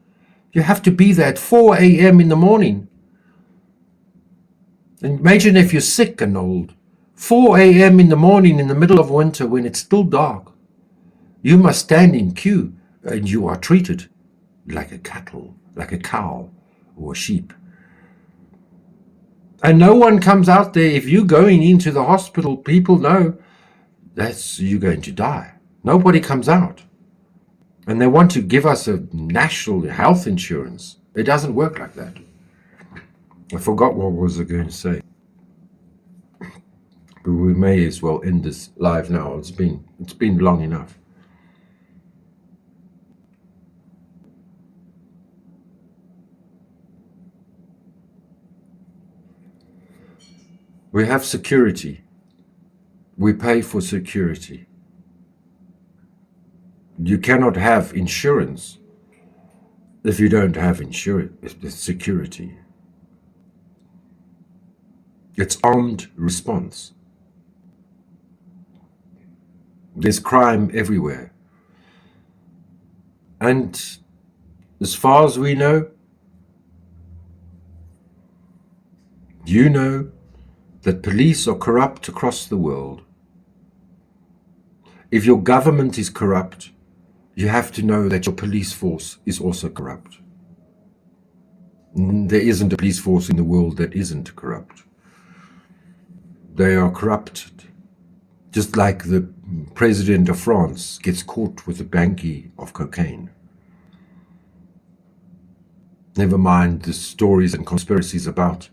you have to be there at 4 a.m. in the morning. And imagine if you're sick and old, 4 a.m. in the morning in the middle of winter when it's still dark. You must stand in queue and you are treated like a cattle, like a cow or a sheep. And no one comes out there. If you're going into the hospital, people know you're going to die. Nobody comes out. And they want to give us a national health insurance. It doesn't work like that. I forgot what was I going to say. But we may as well end this live now. It's been long enough. We have security. We pay for security. You cannot have insurance if you don't have security. It's armed response. There's crime everywhere. And as far as we know, you know that police are corrupt across the world. If your government is corrupt, you have to know that your police force is also corrupt. There isn't a police force in the world that isn't corrupt. They are corrupted. Just like the president of France gets caught with a banky of cocaine. Never mind the stories and conspiracies about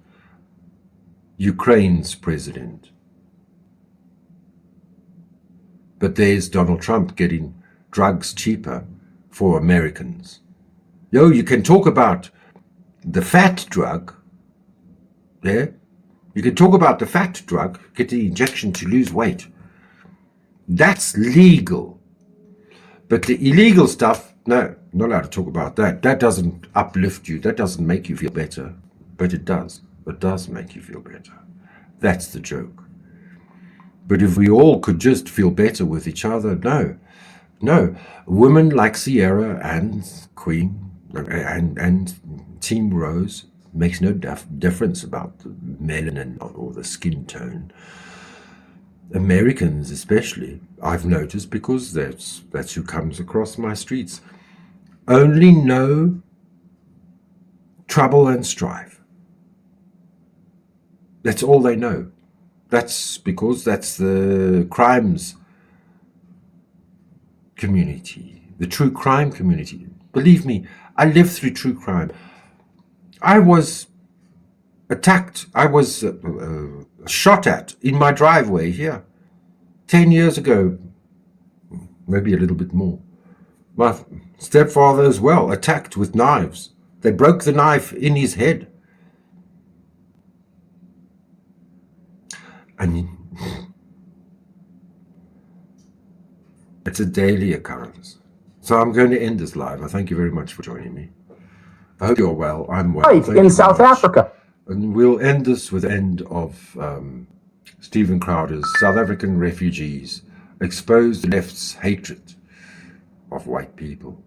Ukraine's president. But there's Donald Trump getting drugs cheaper for Americans. You can talk about the fat drug. Yeah? You can talk about the fat drug, get the injection to lose weight. That's legal. But the illegal stuff, no, not allowed to talk about that. That doesn't uplift you. That doesn't make you feel better. But it does. It does make you feel better. That's the joke. But if we all could just feel better with each other, no. Women like Sierra and Queen and Team Rose makes no difference about the melanin or the skin tone. Americans especially, I've noticed, because that's who comes across my streets, only know trouble and strife. That's all they know. That's because that's the crimes community, the true crime community. Believe me, I lived through true crime. I was attacked. I was shot at in my driveway here 10 years ago, maybe a little bit more. My stepfather as well, attacked with knives. They broke the knife in his head. And it's a daily occurrence. So I'm going to end this live. I thank you very much for joining me. I hope you're well. I'm well. Right, in South Africa. And we'll end this with the end of Stephen Crowder's South African Refugees Expose the Left's Hatred of White People.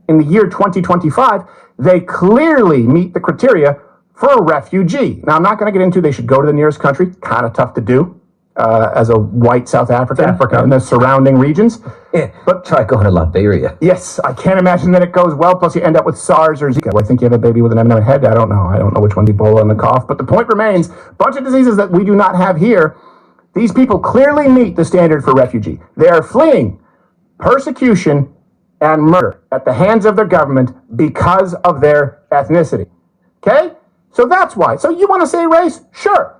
In the year 2025, they clearly meet the criteria for a refugee. Now, I'm not going to get into they should go to the nearest country. Kind of tough to do as a white South African and the surrounding regions. Yeah, but try going to Liberia. Yes, I can't imagine that it goes well. Plus, you end up with SARS or Zika. I think you have a baby with an M&M head. I don't know which one's Ebola and the cough. But the point remains, bunch of diseases that we do not have here. These people clearly meet the standard for refugee. They are fleeing persecution and murder at the hands of their government because of their ethnicity. Okay? So that's why. So you want to say race? Sure.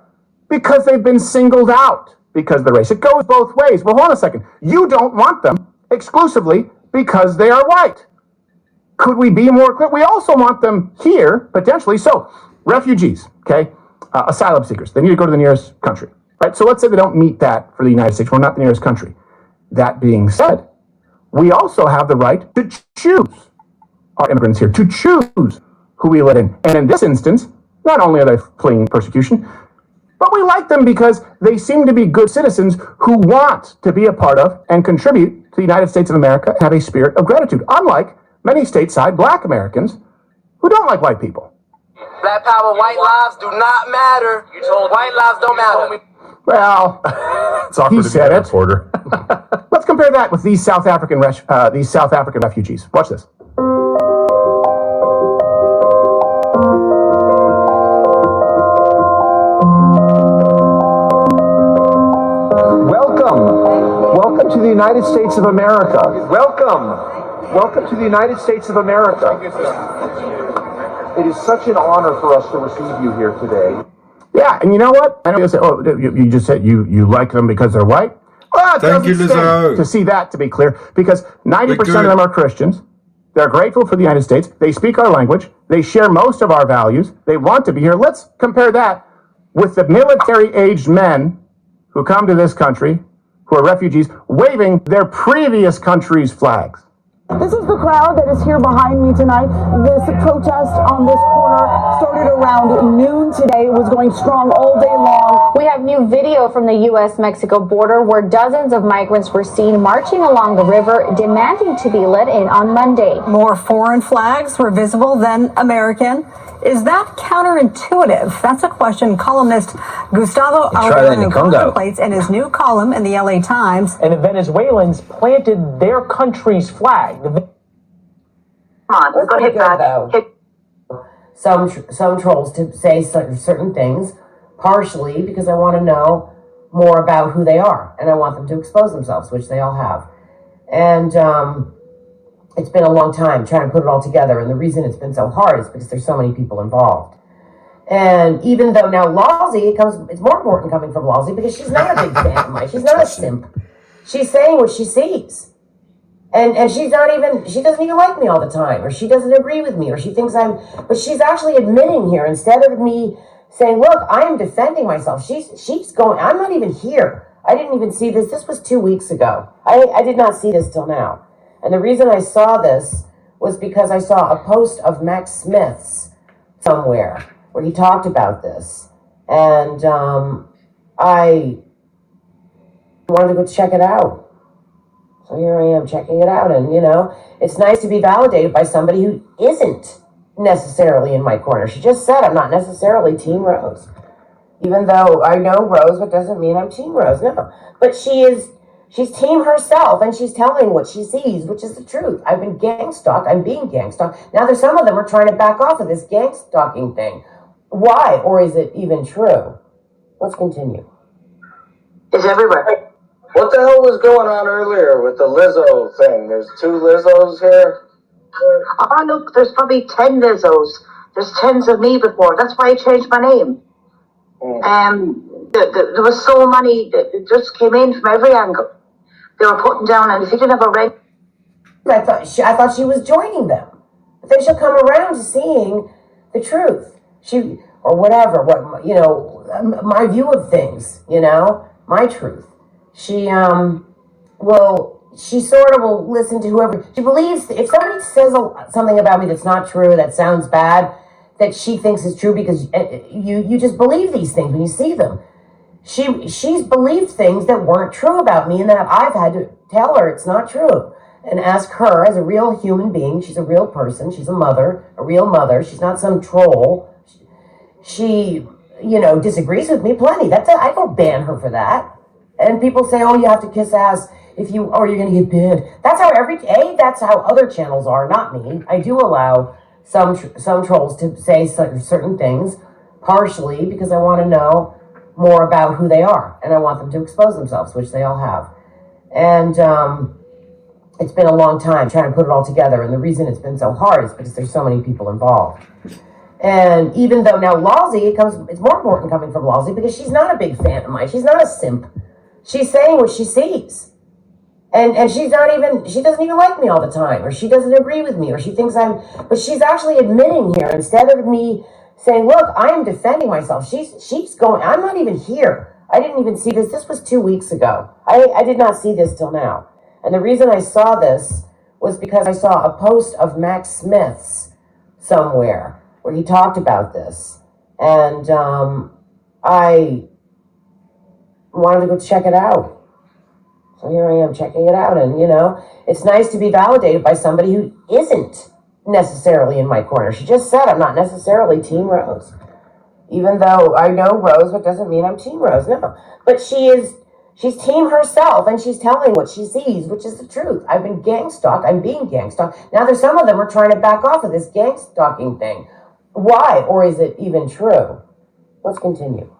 Because they've been singled out. because they're race. It goes both ways. Well, hold on a second. You don't want them exclusively because they are white. Could we be more clear? We also want them here, potentially. So, refugees, okay, asylum seekers, they need to go to the nearest country, right? So let's say they don't meet that for the United States. We're not the nearest country. That being said, we also have the right to choose our immigrants here, to choose who we let in. And in this instance, not only are they fleeing persecution, but we like them because they seem to be good citizens who want to be a part of and contribute to the United States of America and have a spirit of gratitude, unlike many stateside black Americans who don't like white people. Black power, white lives do not matter. You told white lives don't matter. Well, he said it. Reporter. Let's compare that with these South African refugees. Watch this. Welcome to the United States of America. Welcome to the United States of America. It is such an honor for us to receive you here today. Yeah, and you know what? I know you say, oh, you just said you like them because they're white. Well, Thank you, Lizzo. To see that, to be clear, because 90% of them are Christians. They're grateful for the United States. They speak our language. They share most of our values. They want to be here. Let's compare that with the military-aged men who come to this country, who are refugees, waving their previous country's flags. This is the crowd that is here behind me tonight. This protest on this corner started around noon today. It was going strong all day long. We have new video from the U.S.-Mexico border where dozens of migrants were seen marching along the river demanding to be let in on Monday. More foreign flags were visible than American. Is that counterintuitive? That's a question columnist Gustavo Alvarado contemplates in his new column in the LA Times. And the Venezuelans planted their country's flag. Come on, go hit back. Some trolls to say certain things, partially because I want to know more about who they are, and I want them to expose themselves, which they all have. And it's been a long time trying to put it all together, and the reason it's been so hard is because there's so many people involved. And even though now Lawsy, it's more important coming from Lawsy because she's not a big fan of mine. She's not a simp. She's saying what she sees. And she doesn't even like me all the time, or she doesn't agree with me, or she thinks but she's actually admitting here, instead of me saying, look, I am defending myself. She's going, I'm not even here. I didn't even see this. This was 2 weeks ago. I did not see this till now. And the reason I saw this was because I saw a post of Max Smith's somewhere where he talked about this. And I wanted to go check it out. So here I am checking it out. And, it's nice to be validated by somebody who isn't necessarily in my corner. She just said I'm not necessarily Team Rose. Even though I know Rose, but doesn't mean I'm Team Rose. No. But she's team herself, and she's telling what she sees, which is the truth. I've been gang-stalked. I'm being gang-stalked. Now there's some of them are trying to back off of this gang-stalking thing. Why? Or is it even true? Let's continue. It's everywhere. What the hell was going on earlier with the Lizzo thing? There's 2 Lizzos here? Oh, look, there's probably 10 Lizzos. There's tens of me before. That's why I changed my name. There was so many that just came in from every angle. They were putting down, and if you didn't have a red... I thought she was joining them. But then she'll come around to seeing the truth. Or whatever, my view of things, my truth. She sort of will listen to whoever, she believes, if somebody says something about me that's not true, that sounds bad, that she thinks is true because you just believe these things when you see them. She's believed things that weren't true about me and that I've had to tell her it's not true. And ask her as a real human being, she's a real person, she's a mother, a real mother, she's not some troll. She disagrees with me plenty. I don't ban her for that. And people say, oh, you have to kiss ass or you're going to get banned. That's how that's how other channels are, not me. I do allow some trolls to say certain things, partially because I want to know more about who they are, and I want them to expose themselves, which they all have. And it's been a long time trying to put it all together, and the reason it's been so hard is because there's so many people involved. And even though now Lawsy, it's more important coming from Lawsy because she's not a big fan of mine. She's not a simp. She's saying what she sees. And she doesn't even like me all the time, or she doesn't agree with me, or she thinks but she's actually admitting here, instead of me saying, look, I am defending myself, she's going, I'm not even here. I didn't even see this. This was 2 weeks ago. I did not see this till now. And the reason I saw this was because I saw a post of Max Smith's somewhere where he talked about this. And I wanted to go check it out. So here I am checking it out, and it's nice to be validated by somebody who isn't necessarily in my corner. She just said I'm not necessarily Team Rose. Even though I know Rose, but doesn't mean I'm Team Rose, no. But she's Team herself, and she's telling what she sees, which is the truth. I've been gang stalked, I'm being gang stalked. Now there's some of them are trying to back off of this gang stalking thing. Why? Or is it even true? Let's continue.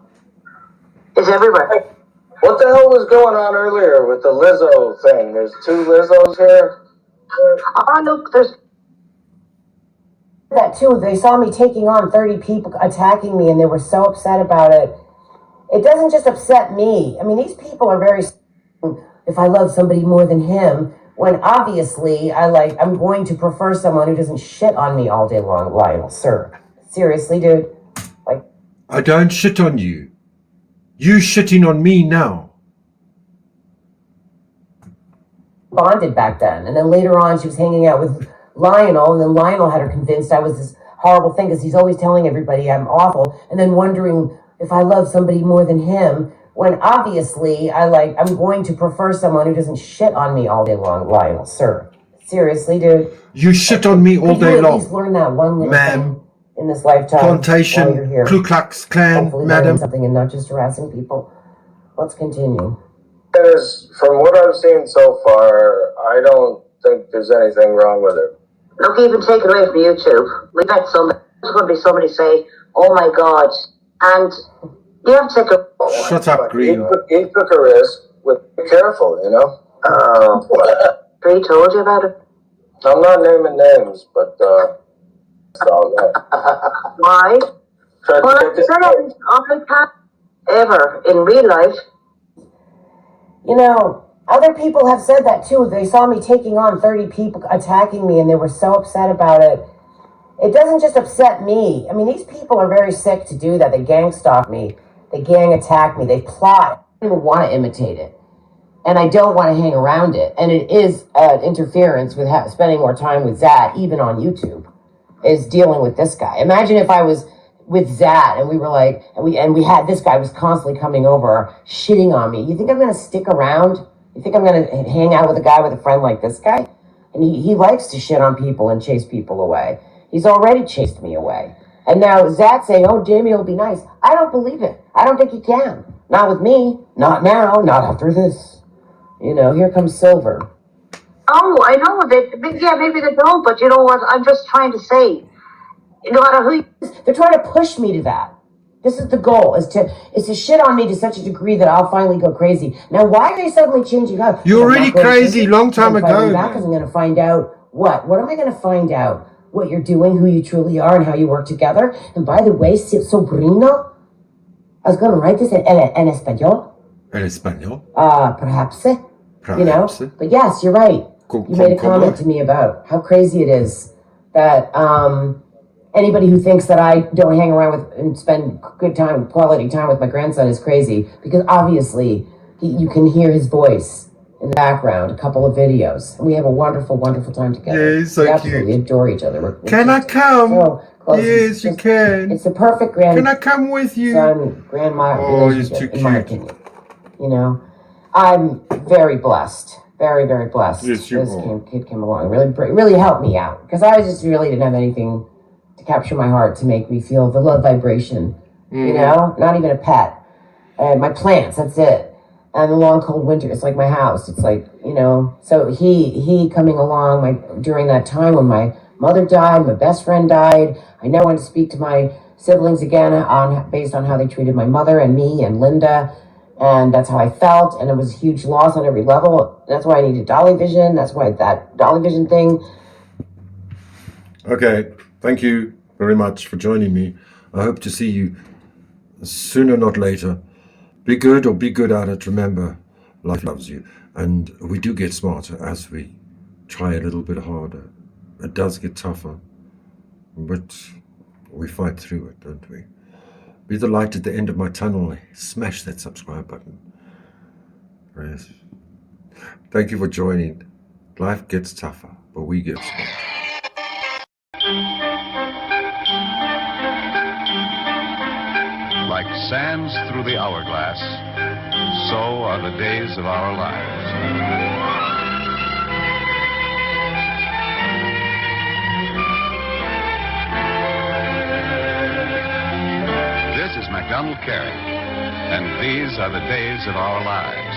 It's everywhere. What the hell was going on earlier with the Lizzo thing? There's 2 Lizzos here? Oh, look, there's that too. They saw me taking on 30 people attacking me, and they were so upset about it. It doesn't just upset me. I mean, these people are very, if I love somebody more than him, when obviously I'm going to prefer someone who doesn't shit on me all day long. Lionel, sir. Seriously, dude. I don't shit on you. You shitting on me now. Bonded back then, and then later on she was hanging out with Lionel, and then Lionel had her convinced I was this horrible thing because he's always telling everybody I'm awful, and then wondering if I love somebody more than him, when obviously I'm going to prefer someone who doesn't shit on me all day long. Lionel, sir. Seriously, dude. You shit on me all day long. Please learn that one little ma'am. thing in this lifetime. Plantation, while you're here. Ku Klux Klan, Hopefully madam. learn something and not just harassing people. Let's continue. From what I've seen so far, I don't think there's anything wrong with it. Look, even take it away from YouTube. We bet somebody, there's going to be somebody say, oh my God. And you have to take a... Shut up, Green. He took a risk. Be careful, He told you about it? I'm not naming names, but that's all right. Why? Well, I can't ever in real life. Other people have said that too. They saw me taking on 30 people attacking me, and they were so upset about it. It doesn't just upset me. I mean, these people are very sick to do that. They gang stalk me. They gang attack me. They plot. I don't even want to imitate it. And I don't want to hang around it. And it is interference with spending more time with Zad, even on YouTube, is dealing with this guy. Imagine if I was with Zad and we were like, and we had this guy was constantly coming over, shitting on me. You think I'm going to stick around? You think I'm going to hang out with a guy with a friend like this guy? And he likes to shit on people and chase people away. He's already chased me away. And now Zad's saying, oh, Jamie will be nice. I don't believe it. I don't think he can. Not with me. Not now. Not after this. Here comes Silver. Oh, I know. Maybe they don't, but you know what? I'm just trying to say, no matter who... They're trying to push me to that. This is the goal, is to shit on me to such a degree that I'll finally go crazy. Now, why are they suddenly changing up? You're already crazy long time ago. Because I'm going to find out what? What am I going to find out? What you're doing, who you truly are, and how you work together. And by the way, sobrino, I was going to write this in español. En español? Perhaps. But yes, you're right. You made a comment to me about how crazy it is that anybody who thinks that I don't hang around with and spend quality time with my grandson is crazy, because obviously you can hear his voice in the background, a couple of videos, and we have a wonderful, wonderful time together. Yeah, he's so we absolutely cute. Adore each other. Can I come? So close. Yes, you can. It's the perfect Can I come with you? Grandma relationship, too in my cute. opinion. I'm very blessed. Very, very blessed. Yes, you this are. kid came along, really helped me out, because I just really didn't have anything to capture my heart to make me feel the love vibration. Not even a pet. And my plants, that's it. And the long cold winter, it's like my house. It's like, so he coming along during that time when my mother died, my best friend died. I now want to speak to my siblings again based on how they treated my mother and me and Linda. And that's how I felt. And it was a huge loss on every level. That's why I needed Dolly Vision. That's why that Dolly Vision thing. Okay. Thank you very much for joining me. I hope to see you sooner, not later. Be good or be good at it. Remember, Life loves you. And we do get smarter as we try a little bit harder. It does get tougher, but we fight through it, don't we? Be the light at the end of my tunnel. Smash that subscribe button. Yes. Thank you for joining. Life gets tougher, but we get smarter. Like sands through the hourglass, so are the days of our lives. This is MacDonald Carey, and these are the days of our lives.